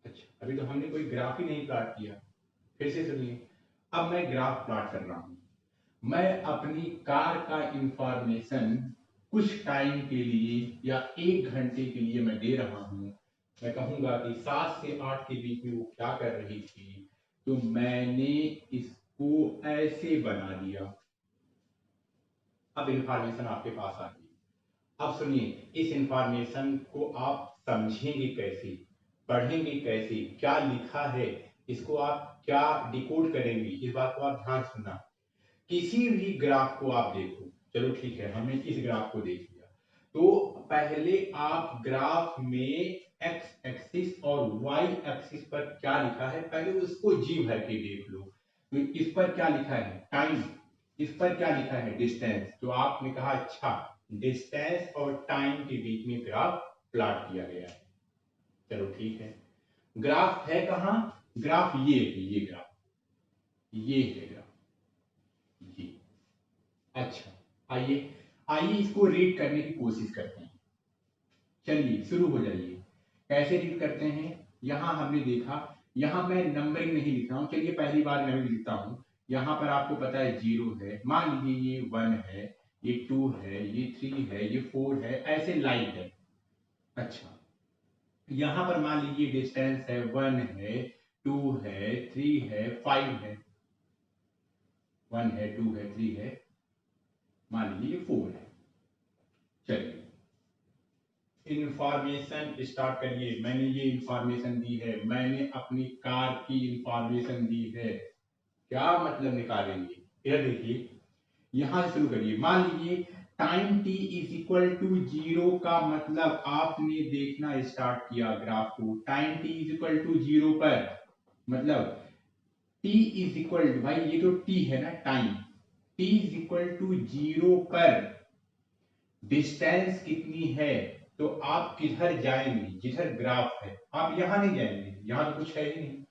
अच्छा, अभी तो हमने कोई ग्राफ ही नहीं प्लॉट किया। फिर से सुनिए, अब मैं ग्राफ प्लॉट कर रहा हूं। मैं अपनी कार का इंफॉर्मेशन कुछ टाइम के लिए या 1 घंटे के लिए मैं दे रहा हूं। मैं कहूंगा कि 7 से 8 के बीच में वो क्या कर रही थी, तो मैंने इसको ऐसे बना दिया। अब इंफॉर्मेशन आपके पास आ गई। अब सुनिए, इस इंफॉर्मेशन को आप समझेंगे कैसे, पढ़ेंगे कैसे, क्या लिखा है, इसको आप क्या डिकोड करेंगे, इस बात को आप ध्यान सुनना। किसी भी ग्राफ को आप देखो, चलो ठीक है हमने इस ग्राफ को देख लिया, तो पहले आप ग्राफ में एक्स एक्सिस और वाई एक्सिस पर क्या लिखा है पहले उसको जी भर के देख लो। तो इस पर क्या लिखा है? टाइम। इस पर क्या लिखा है? डिस्टेंस। तो आपने कहा अच्छा, डिस्टेंस और टाइम के बीच में ग्राफ प्लॉट किया गया है। चलो ठीक है, ग्राफ है कहां? ग्राफ ये है, ये ग्राफ, ये है ग्राफ, ये। अच्छा, आइए आइए इसको रीड करने की कोशिश करते हैं। चलिए शुरू हो जाइए। कैसे रीड करते हैं? यहां हमने देखा, यहां मैं नंबरिंग नहीं लिख रहा हूं। चलिए पहली बार मैं भी लिखता हूं। यहां पर आपको पता है 0 है, मान लीजिए ये 1 है, ये 2 है, ये 3 है, ये 4 है, ऐसे लाइन है। अच्छा, यहां पर मान लीजिए डिस्टेंस है 1 है, 2 है, 3 है, 5 है। 1 है, 2 है, 3 है, मान लीजिए ये 4 है। चलिए इंफॉर्मेशन स्टार्ट करिए। मैंने ये इंफॉर्मेशन दी है, मैंने अपनी कार की इंफॉर्मेशन दी है। क्या मतलब निकालेंगे? इधर देखिए, यहां से शुरू करिए। मान लीजिए time t is equal to 0 का मतलब आपने देखना स्टार्ट किया ग्राफ को। Time t is equal to 0 पर मतलब t इज इक्वल टू, भाई ये तो t है ना time, t is equal to 0 पर डिस्टेंस कितनी है? तो आप किधर जाएंगे? जिधर ग्राफ है। आप यहां नहीं जाएंगे, यहां तो कुछ है ही नहीं।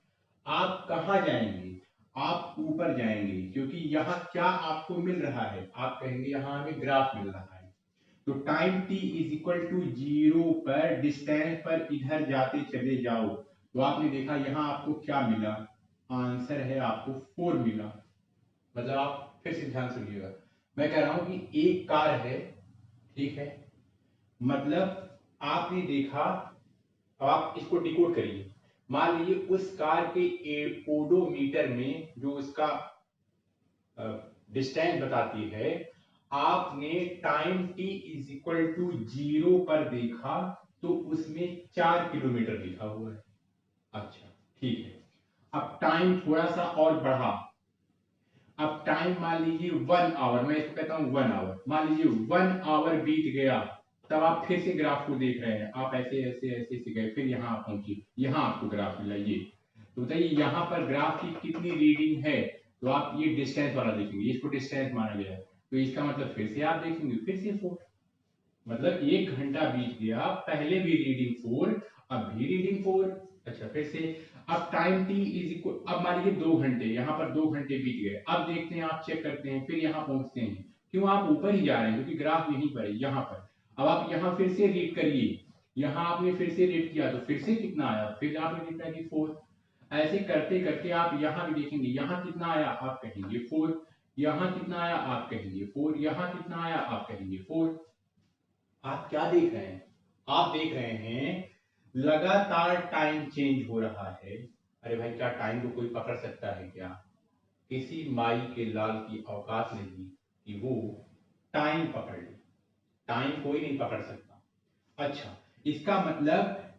आप कहां जाएंगे? आप ऊपर जाएंगे, क्योंकि यहां क्या आपको मिल रहा है? आप कहेंगे यहां हमें ग्राफ मिल रहा है। तो time t is equal to 0 पर डिस्टेंस पर इधर जाते चले जाओ। तो आपने देखा यहां आपको क्या मिला? आंसर है आपको 4 मिला। मतलब आप फिर से ध्यान सुनिएगा, मैं कह रहा हूं कि एक कार है, ठीक है, मतलब आपने देखा। अब आप इसको डिकोड करिए। मान लीजिए उस कार के ओडोमीटर में जो उसका डिस्टेंस बताती है, आपने time t is equal to 0 पर देखा, तो उसमें 4 किलोमीटर लिखा हुआ है। अच्छा ठीक है, अब टाइम थोड़ा सा और बढ़ा। अब टाइम मान लीजिए 1 आवर, मैं इसको कहता हूं 1 आवर। मान लीजिए 1 आवर बीत गया, तब आप फिर से ग्राफ को देख रहे हैं। आप ऐसे ऐसे ऐसे से गए, फिर यहाँ आप पहुंचे, यहाँ आपको ग्राफ मिला ये। तो बताइए यहाँ पर ग्राफ की कितनी रीडिंग है? तो आप ये डिस्टेंस वाला देखेंगे, इसको डिस्टेंस माना गया है, तो इसका मतलब फिर से आप देखेंगे, फिर से 4। मतलब 1 घंटा बीत गया, पहले भी रीडिंग 4, अब भी रीडिंग 4। अच्छा फिर से, अब टाइम t इज इक्वल, अब मान लीजिए 2 घंटे, यहाँ पर 2 घंटे बीत गए। अब देखते हैं, आप चेक करते हैं, फिर यहाँ पहुंचते हैं। क्यों? आप ऊपर ही जा रहे हैं, क्योंकि ग्राफ यहीं पर है, यहाँ पर। अब आप यहाँ फिर से रीड करिए, यहाँ आपने फिर से रेट किया तो फिर से कितना आया, फिर आपने लिखा कि 4। ऐसे करते करते आप यहाँ भी देखेंगे, यहाँ कितना आया आप कहेंगे 4, यहाँ कितना आया आप कहेंगे 4, यहाँ कितना आया आप कहेंगे 4। आप क्या देख रहे हैं, आप देख रहे हैं लगातार टाइम चेंज हो रहा है। अरे भाई, क्या टाइम को कोई पकड़ सकता है क्या? किसी माई के लाल की औकात नहीं कि वो टाइम पकड़ ले। टाइम कोई नहीं पकड़ सकता। अच्छा, इसका मतलब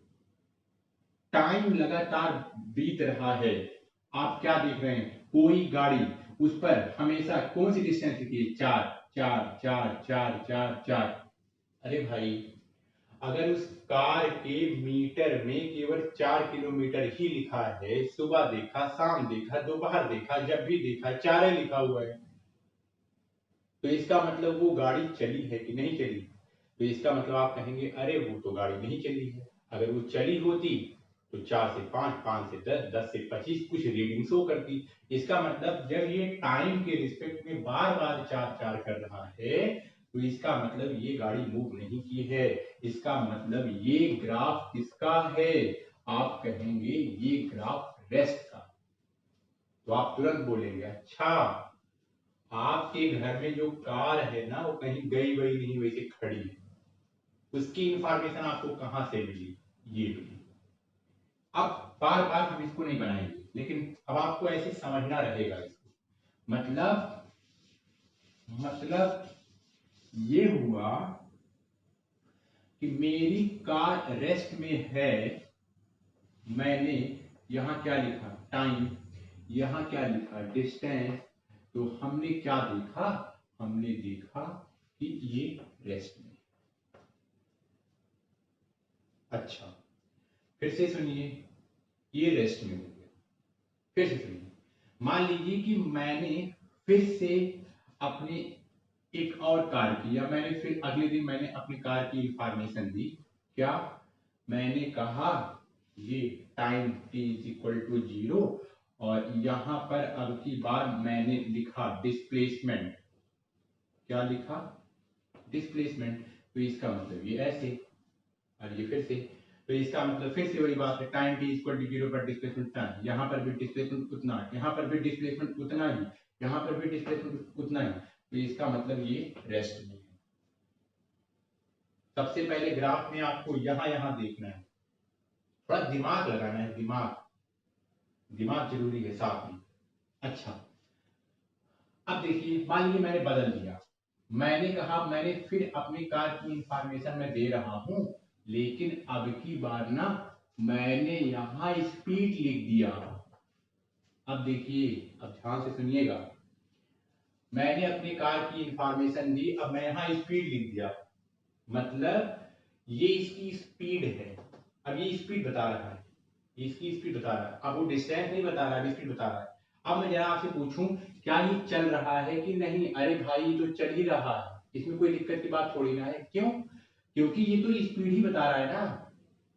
टाइम लगातार बीत रहा है। आप क्या देख रहे हैं, कोई गाड़ी, उस पर हमेशा कौन सी डिस्टेंस लिखी है, 4 4 4 4 4 4। अरे भाई, अगर उस कार के मीटर में केवल 4 किलोमीटर ही लिखा है, सुबह देखा, शाम देखा, दोपहर देखा, जब भी देखा 4 लिखा हुआ है, तो इसका मतलब वो गाड़ी चली है कि नहीं चली? तो इसका मतलब आप कहेंगे अरे वो तो गाड़ी नहीं चली है। अगर वो चली होती तो 4 से 5, 5 से 10, 10 से 25 कुछ रीडिंग शो करती। इसका मतलब जब ये टाइम के रिस्पेक्ट में बार बार 4 4 कर रहा है, तो इसका मतलब ये गाड़ी मूव नहीं की है। इसका मतलब ये ग्राफ किसका है? आप कहेंगे ये ग्राफ रेस्ट का। तो आप तुरंत बोलेंगे अच्छा, आपके घर में जो कार है ना, वो कहीं गई वही नहीं, वैसे खड़ी है। उसकी इंफॉर्मेशन आपको कहां से मिली? ये मिली। अब बार बार हम इसको नहीं बनाएंगे, लेकिन अब आपको ऐसे समझना रहेगा इसको। मतलब ये हुआ कि मेरी कार रेस्ट में है। मैंने यहाँ क्या लिखा, टाइम, यहाँ क्या लिखा, डिस्टेंस। तो हमने क्या देखा, हमने देखा कि ये रेस्ट में। अच्छा, फिर से सुनिए, ये रेस्ट में हो गया। फिर से सुनिए, मान लीजिए कि मैंने फिर से अपने एक और कार की, या मैंने फिर अगले दिन मैंने अपनी कार की इंफॉर्मेशन दी। क्या? मैंने कहा ये time t is equal to 0, और यहां पर अब की बार मैंने लिखा डिस्प्लेसमेंट। क्या लिखा? डिस्प्लेसमेंट। तो इसका मतलब ये ऐसे, और ये फिर से। तो इसका मतलब फिर से वही बात है, टाइम t इक्वल टू 0 पर डिस्प्लेसमेंट उतना, यहाँ पर भी डिस्प्लेसमेंट उतना, यहाँ पर भी डिस्प्लेसमेंट उतना ही, यहाँ पर भी डिस्प्लेसमेंट उतना ही। तो इसका मतलब ये रेस्ट में है। सबसे पहले ग्राफ में आपको यहाँ यहाँ देखना है, थोड़ा दिमाग लगाना है, दिमाग जरूरी है साथ में। अच्छा, अब देखिए, मान लीजिए मैंने बदल दिया। मैंने कहा मैंने फिर अपनी कार की इंफॉर्मेशन में दे रहा हूं, लेकिन अब की बार ना मैंने यहां स्पीड लिख दिया। अब देखिए, अब ध्यान से सुनिएगा, मैंने अपनी कार की इंफॉर्मेशन दी, अब मैं यहां स्पीड लिख दिया। मतलब ये इसकी स्पीड है। अब ये स्पीड बता रहा है, इसकी स्पीड बता रहा है। अब वो डिस्टेंस नहीं बता रहा है, स्पीड बता रहा है। अब मैं जरा आपसे पूछूं, क्या ये चल रहा है कि नहीं? अरे भाई, ये तो चल ही रहा है, इसमें कोई दिक्कत की बात थोड़ी ना है। क्यों? क्योंकि ये तो स्पीड ही बता रहा है ना।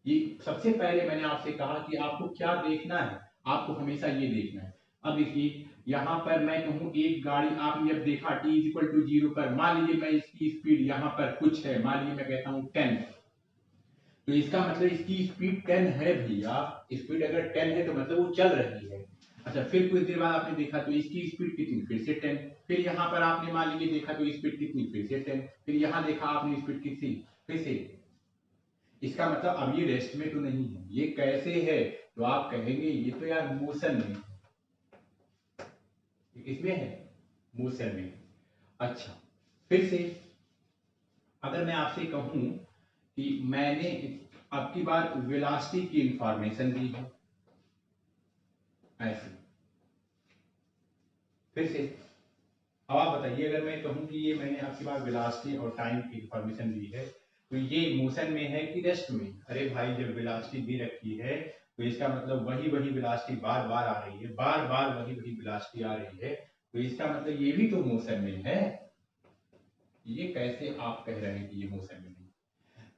ये सबसे पहले मैंने आपसे कहा कि आपको क्या देखना है, आपको हमेशा ये देखना है। अब देखिए, यहाँ पर मैं कहूँ एक गाड़ी आपने जब देखा t इज इक्वल टू 0 पर, मान लीजिए मैं इसकी स्पीड यहाँ पर कुछ है, मान लीजिए मैं कहता हूँ 10, तो इसका मतलब इसकी स्पीड 10 है भैया। स्पीड अगर 10 है तो मतलब वो चल रही है। अच्छा, फिर कुछ देर बाद आपने देखा तो इसकी स्पीड कितनी, फिर से 10। फिर यहाँ पर आपने मान लीजिए देखा तो स्पीड कितनी, फिर से 10। फिर यहाँ देखा आपने स्पीड कितनी, फिर से। इसका मतलब अब ये रेस्ट में तो नहीं है। ये कैसे है? तो आप कहेंगे ये तो यार मोशन में, किसमें है? मोशन में। अच्छा, फिर से अगर मैं आपसे कहूं कि मैंने अब की बार वेलोसिटी की इंफॉर्मेशन दी है, ऐसे। फिर से अब आप बताइए, अगर मैं कहूं कि ये मैंने आपकी बार वेलोसिटी और टाइम की इंफॉर्मेशन दी है, तो ये मोशन में है कि रेस्ट में? अरे भाई, जब वेलोसिटी दी रखी है तो इसका मतलब वही वही वेलोसिटी बार बार आ रही है, बार बार वही वही वेलोसिटी आ रही है, तो इसका मतलब ये भी तो मोशन में है। ये कैसे आप कह रहे हैं कि ये मोशन में नहीं?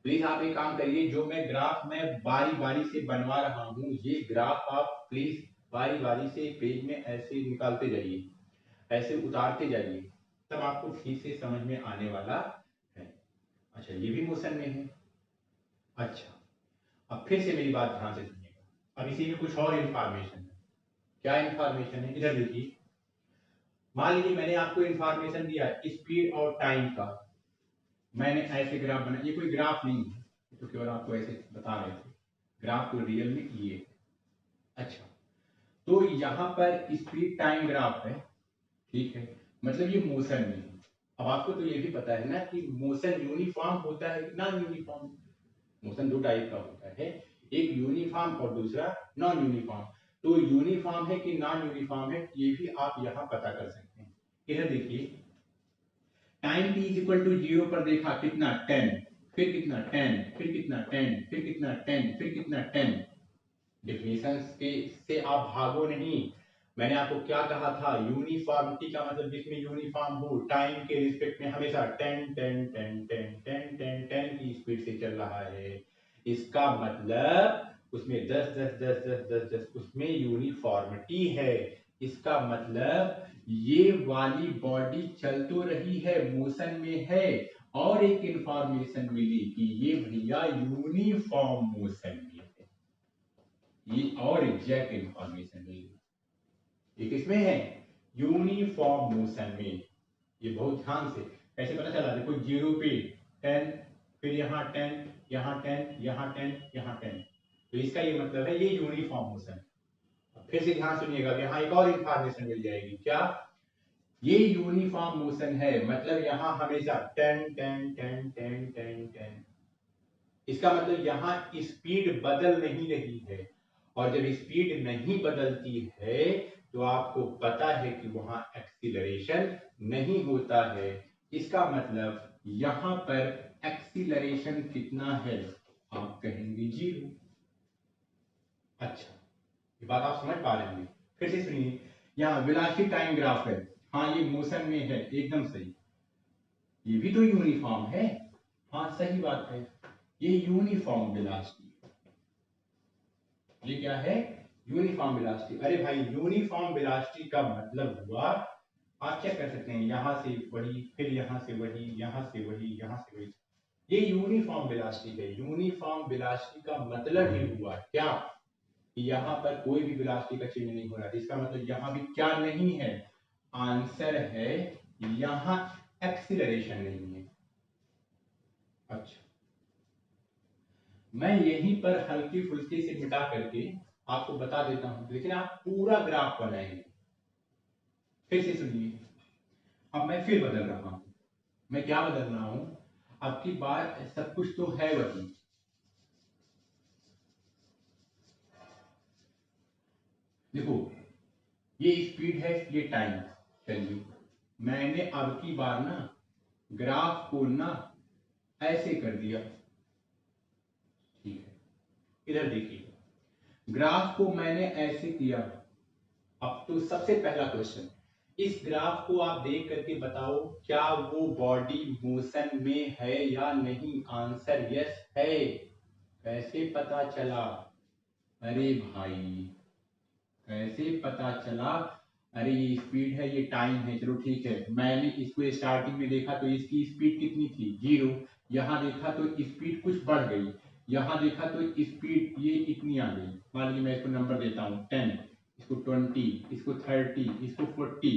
प्लीज आप एक काम करिए, जो मैं ग्राफ में बारी बारी से बनवा रहा हूँ, ये ग्राफ आप प्लीज बारी बारी से पेज में ऐसे निकालते जाइए, ऐसे उतारते जाइए, तब आपको ठीक से समझ में आने वाला है। अच्छा, ये भी मोशन में है। अच्छा, अब फिर से मेरी बात ध्यान से सुनिएगा। अब इसी में कुछ और इंफॉर्मेशन है। क्या इंफॉर्मेशन है, इधर देखिए। मान लीजिए मैंने आपको इंफॉर्मेशन दिया स्पीड और टाइम का, मैंने ऐसे ग्राफ बनाया, ये कोई ग्राफ नहीं है, तो केवल आपको ऐसे बता रहे थे, ग्राफ को रियल में ये। अच्छा, तो यहाँ पर स्पीड टाइम ग्राफ है, ठीक है, मतलब ये मोशन में है। अब आपको तो ये भी पता है ना कि मोशन यूनिफॉर्म होता है कि नॉन यूनिफॉर्म। मोशन दो टाइप का होता है, एक यूनिफॉर्म और दूसरा नॉन यूनिफॉर्म। तो यूनिफॉर्म है कि नॉन यूनिफॉर्म है, ये भी आप यहाँ पता कर सकते हैं। इधर देखिए, time t is equal to 0 पर देखा कितना 10, फिर कितना 10, फिर कितना 10, फिर कितना 10, फिर कितना 10। डेफिनेशन के से आप भागो नहीं। मैंने आपको क्या कहा था, यूनिफॉर्मिटी का मतलब जिसमें यूनिफॉर्म हो, टाइम के रिस्पेक्ट में हमेशा 10 10 10 10 10 10 10 की स्पीड से चल रहा है। इसका मतलब उसमें 10 10 10 10 10 10 उसमें यूनिफॉर्मिटी है। इसका मतलब ये वाली बॉडी चल तो रही है, मोशन में है, और एक इंफॉर्मेशन मिली कि ये भैया यूनिफॉर्म मोशन में है। ये और एग्जैक्ट इंफॉर्मेशन मिली, ये किसमें है, यूनिफॉर्म मोशन में। ये बहुत ध्यान से कैसे पता चला, देखो 0 पे 10, फिर यहाँ 10, यहाँ 10, यहाँ 10, यहाँ 10, तो इसका ये मतलब है ये यूनिफॉर्म मोशन। फिर से ध्यान सुनिएगा, यहाँ एक और इंफॉर्मेशन मिल जाएगी, क्या, ये यूनिफॉर्म मोशन है, मतलब यहाँ हमेशा 10 10 10 10 10 10। इसका मतलब यहाँ स्पीड बदल नहीं रही है, और जब स्पीड नहीं बदलती है तो आपको पता है कि वहां एक्सीलरेशन नहीं होता है। इसका मतलब यहां पर एक्सीलरेशन कितना है, आप कहेंगे 0। अच्छा, ये बात आप समझ पा रहे होंगे। फिर से सुनिए, यहाँ वेलोसिटी टाइम ग्राफ है, हाँ ये मोशन में है, एकदम सही। ये भी तो यूनिफॉर्म है, हाँ सही बात है, ये यूनिफॉर्म वेलोसिटी, ये क्या है, यूनिफॉर्म वेलोसिटी। अरे भाई, यूनिफॉर्म वेलोसिटी का मतलब हुआ, आप क्या कर सकते हैं, यहां से वही, फिर यहां से वही, यहां से वही, यहां से वही, ये यूनिफॉर्म वेलोसिटी है। यूनिफॉर्म वेलोसिटी का मतलब ही हुआ क्या कि यहाँ पर कोई भी वेलोसिटी का चेंज नहीं हो रहा है। इसका मतलब यहाँ भी क्या नहीं है, आंसर है यहाँ एक्सीलरेशन नहीं है। अच्छा, मैं यहीं पर हल्की फुल्की से मिटा करके आपको बता देता हूं, लेकिन आप पूरा ग्राफ बनाएंगे। फिर से सुनिए, अब मैं फिर बदल रहा हूं, मैं क्या बदल रहा हूं, आपकी बात सब कुछ तो है वही। देखो, ये स्पीड है, ये टाइम। चलिए, मैंने अब की बार ना ग्राफ को ना ऐसे कर दिया, ठीक है, इधर देखिए, ग्राफ को मैंने ऐसे किया। अब तो सबसे पहला क्वेश्चन, इस ग्राफ को आप देख करके बताओ क्या वो बॉडी मोशन में है या नहीं। आंसर यस है। कैसे पता चला, अरे भाई कैसे पता चला, अरे ये स्पीड है, ये टाइम है, चलो ठीक है, मैंने इसको स्टार्टिंग में देखा तो इसकी स्पीड कितनी थी 0, यहाँ देखा तो स्पीड कुछ बढ़ गई, यहाँ देखा तो स्पीड ये इतनी आ गई। मान लीजिए मैं इसको नंबर देता हूँ 10, इसको 20, इसको 30, इसको 40,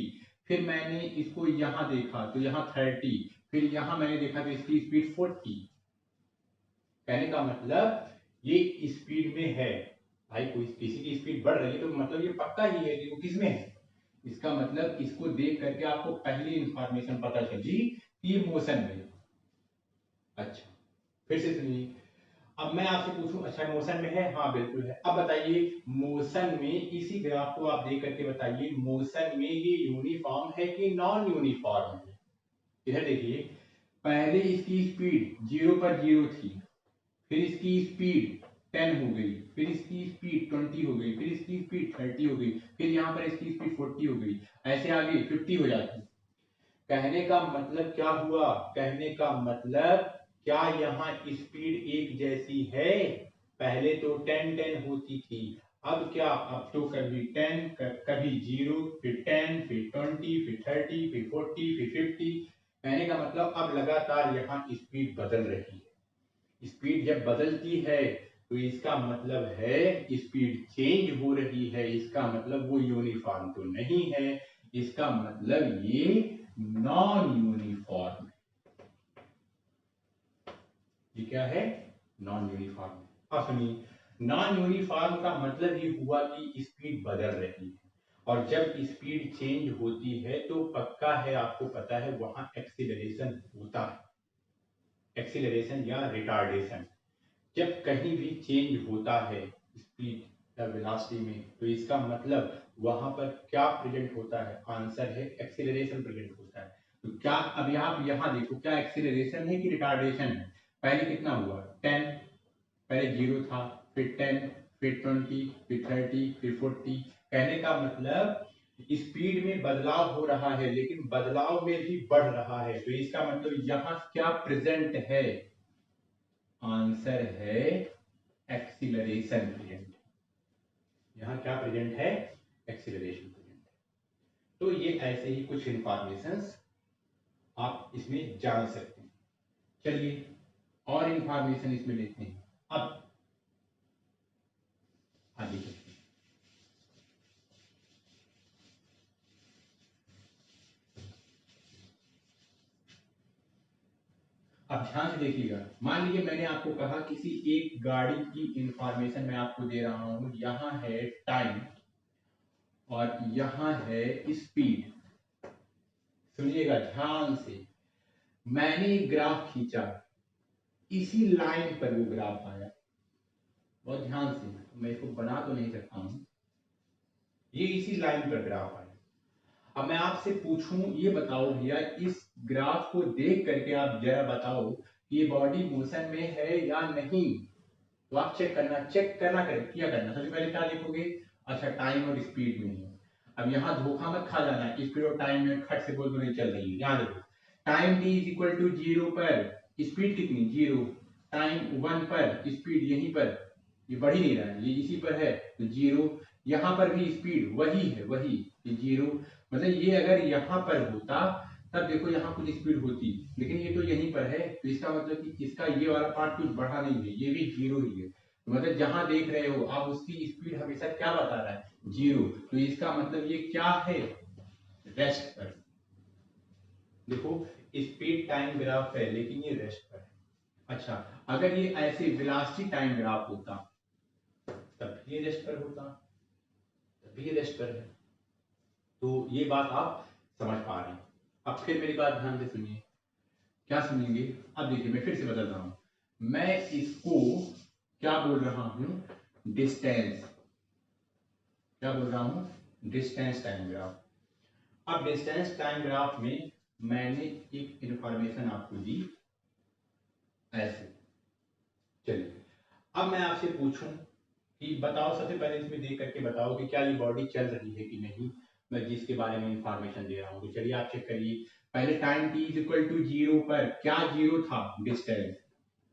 फिर मैंने इसको यहाँ देखा तो यहाँ 30, फिर यहाँ मैंने देखा तो इसकी स्पीड 40। कहने का मतलब ये स्पीड में है। भाई कोई किसी की स्पीड बढ़ रही है तो मतलब ये पक्का ही है कि वो किस में है। इसका मतलब इसको देख करके आपको पहली इंफॉर्मेशन पता चली कि ये मोशन में है। अच्छा, फिर से सुनिए, अब मैं आपसे पूछूं, अच्छा मोशन में है, हाँ बिल्कुल है। अब बताइए मोशन में, इसी ग्राफ को आप देख करके बताइए मोशन में ये यूनिफॉर्म है कि नॉन यूनिफॉर्म है। इधर देखिए, पहले इसकी स्पीड 0 पर 0 थी, फिर इसकी स्पीड 10 हो गई, फिर इसकी स्पीड 20 हो गई, फिर इसकी स्पीड 30 हो गई, फिर यहाँ पर इसकी स्पीड 40 हो गई, ऐसे आगे 50 हो जाती। कहने का मतलब क्या हुआ, कहने का मतलब क्या यहाँ स्पीड एक जैसी है। पहले तो 10 10 होती थी, अब क्या, अब तो कभी 10 कभी 0, फिर 10, फिर 20, फिर 30, फिर 40, फिर 50। कहने का मतलब अब लगातार यहाँ स्पीड बदल रही है। स्पीड जब बदलती है तो इसका मतलब है स्पीड चेंज हो रही है, इसका मतलब वो यूनिफॉर्म तो नहीं है, इसका मतलब ये नॉन यूनिफॉर्म। ये क्या है? Non uniform. अब सुनिए, नॉन यूनिफॉर्म का मतलब ये हुआ कि स्पीड बदल रही है, और जब स्पीड चेंज होती है तो पक्का है, आपको पता है वहां एक्सीलरेशन होता है, एक्सीलरेशन या रिटार्डेशन। जब कहीं भी चेंज होता है स्पीड या वेलोसिटी में, तो इसका मतलब वहां पर क्या प्रेजेंट होता है? आंसर है एक्सीलरेशन प्रेजेंट होता है। तो क्या अभी आप यहां देखो, क्या एक्सीलरेशन है कि रिटार्डेशन है? पहले कितना हुआ? 10, पहले 0 था, फिर 10, फिर 20, फिर 30, फिर 40। कहने का मतलब स्पीड में बदलाव हो रहा है, लेकिन बदलाव में भी बढ़ रहा है। तो इसका मतलब यहाँ क्या प्रेजेंट है? आंसर है एक्सीलरेशन प्रेजेंट। यहाँ क्या प्रेजेंट है? Acceleration present. तो ये ऐसे ही कुछ इंफॉर्मेशंस आप इसमें जान सकते हैं। चलिए और इंफॉर्मेशन इसमें लेते हैं। अब आगे चलते हैं। अब ध्यान से देखिएगा, मान लीजिए मैंने आपको कहा किसी एक गाड़ी की इंफॉर्मेशन मैं आपको दे रहा हूं, यहां है टाइम और यहां है स्पीड। सुनिएगा ध्यान से, मैंने ग्राफ खींचा, इसी लाइन पर वो ग्राफ आया। बहुत ध्यान से, मैं इसको बना तो नहीं सकता हूं, ये इसी लाइन पर ग्राफ आया। अब मैं आपसे पूछूं, ये बताओ भैया, इस ग्राफ को देख करके आप जरा बताओ कि ये बॉडी मोशन में है या नहीं। तो आप चेक करना किया करना। सबसे पहले क्या देखोगे? अच्छा, टाइम और स्पीड में है। अब यहाँ धोखा मत खा जाना, स्पीड और टाइम में खट से बोल तो नहीं चल रही है। यहाँ देखो, time t is equal to 0 पर स्पीड कितनी? 0। टाइम 1 पर स्पीड यहीं पर, ये बढ़ ही नहीं रहा है, ये इसी पर है तो 0। यहाँ पर भी स्पीड वही है, वही 0। मतलब ये अगर यहाँ पर होता तब देखो यहाँ कुछ स्पीड होती, लेकिन ये तो यहीं पर है, तो इसका मतलब कि इसका ये वाला पार्ट कुछ बढ़ा नहीं है, ये भी 0 ही है। तो मतलब जहां देख रहे हो आप उसकी स्पीड हमेशा क्या बता रहा है? 0। तो इसका मतलब ये क्या है? रेस्ट पर। देखो, स्पीड टाइम ग्राफ है लेकिन ये रेस्ट पर है। अच्छा, अगर ये ऐसे वेलोसिटी टाइम ग्राफ होता तब भी ये रेस्ट पर होता, तब भी ये रेस्ट पर है। तो ये बात आप समझ पा रहे हैं। अब फिर मेरी बात ध्यान से सुनिए। क्या सुनेंगे? अब देखिए, मैं फिर से बदल रहा हूं। मैं इसको क्या बोल रहा हूं? डिस्टेंस। क्या बोल रहा हूं? Distance time graph. अब डिस्टेंस टाइम ग्राफ में मैंने एक इंफॉर्मेशन आपको दी ऐसे। चलिए, अब मैं आपसे पूछूं कि बताओ, सबसे पहले इसमें देख करके बताओ कि क्या ये बॉडी चल रही है कि नहीं, मैं जिसके बारे में इंफॉर्मेशन दे रहा हूं। तो चलिए आप चेक करिए। पहले time t is equal to 0 पर क्या 0 था? डिस्टेंस।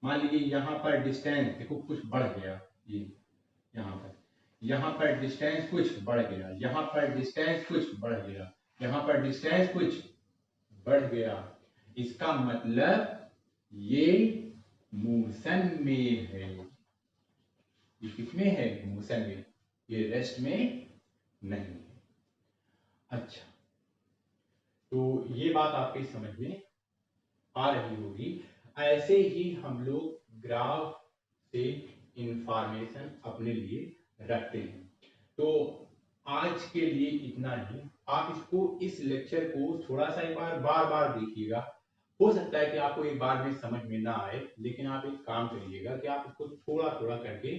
मान लीजिए यहाँ पर डिस्टेंस देखो कुछ बढ़ गया, ये यहाँ पर डिस्टेंस कुछ बढ़ गया, यहाँ पर डिस्टेंस कुछ बढ़ गया, यहाँ पर डिस्टेंस कुछ बढ़ गया। इसका मतलब ये मोशन में है। ये किसमें है? मोशन में। ये रेस्ट में नहीं है। अच्छा, तो ये बात आपकी समझ में आ रही होगी। ऐसे ही हम लोग ग्राफ से इंफॉर्मेशन अपने लिए रखते हैं। तो आज के लिए इतना ही। आप इसको, इस लेक्चर को थोड़ा सा एक बार बार बार देखिएगा। हो सकता है कि आपको एक बार में समझ में ना आए, लेकिन आप एक काम करिएगा कि आप इसको थोड़ा थोड़ा करके,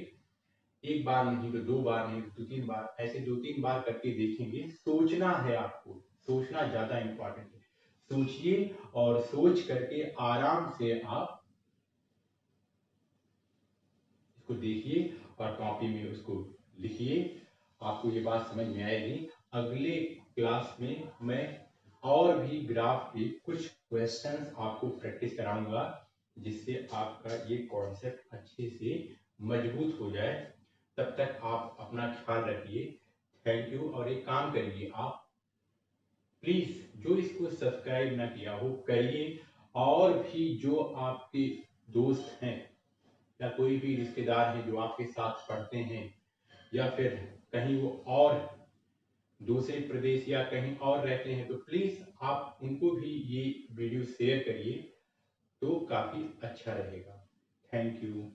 एक बार नहीं तो 2 बार नहीं तो 3 बार, ऐसे 2-3 बार करके देखेंगे। सोचना है आपको, सोचना ज्यादा इंपॉर्टेंट है। सोचिए और सोच करके आराम से आप इसको देखिए और कॉपी में उसको लिखिए। आपको ये बात समझ में आएगी। अगले क्लास में मैं और भी ग्राफ के कुछ क्वेश्चंस आपको प्रैक्टिस कराऊंगा, जिससे आपका ये कॉन्सेप्ट अच्छे से मजबूत हो जाए। तब तक आप अपना ख्याल रखिए। Thank you. और एक काम करिए, आप प्लीज जो इसको सब्सक्राइब ना किया हो करिए, और भी जो आपके दोस्त हैं या कोई भी रिश्तेदार है जो आपके साथ पढ़ते हैं या फिर कहीं वो और दूसरे प्रदेश या कहीं और रहते हैं, तो प्लीज़ आप उनको भी ये वीडियो शेयर करिए, तो काफ़ी अच्छा रहेगा। Thank you.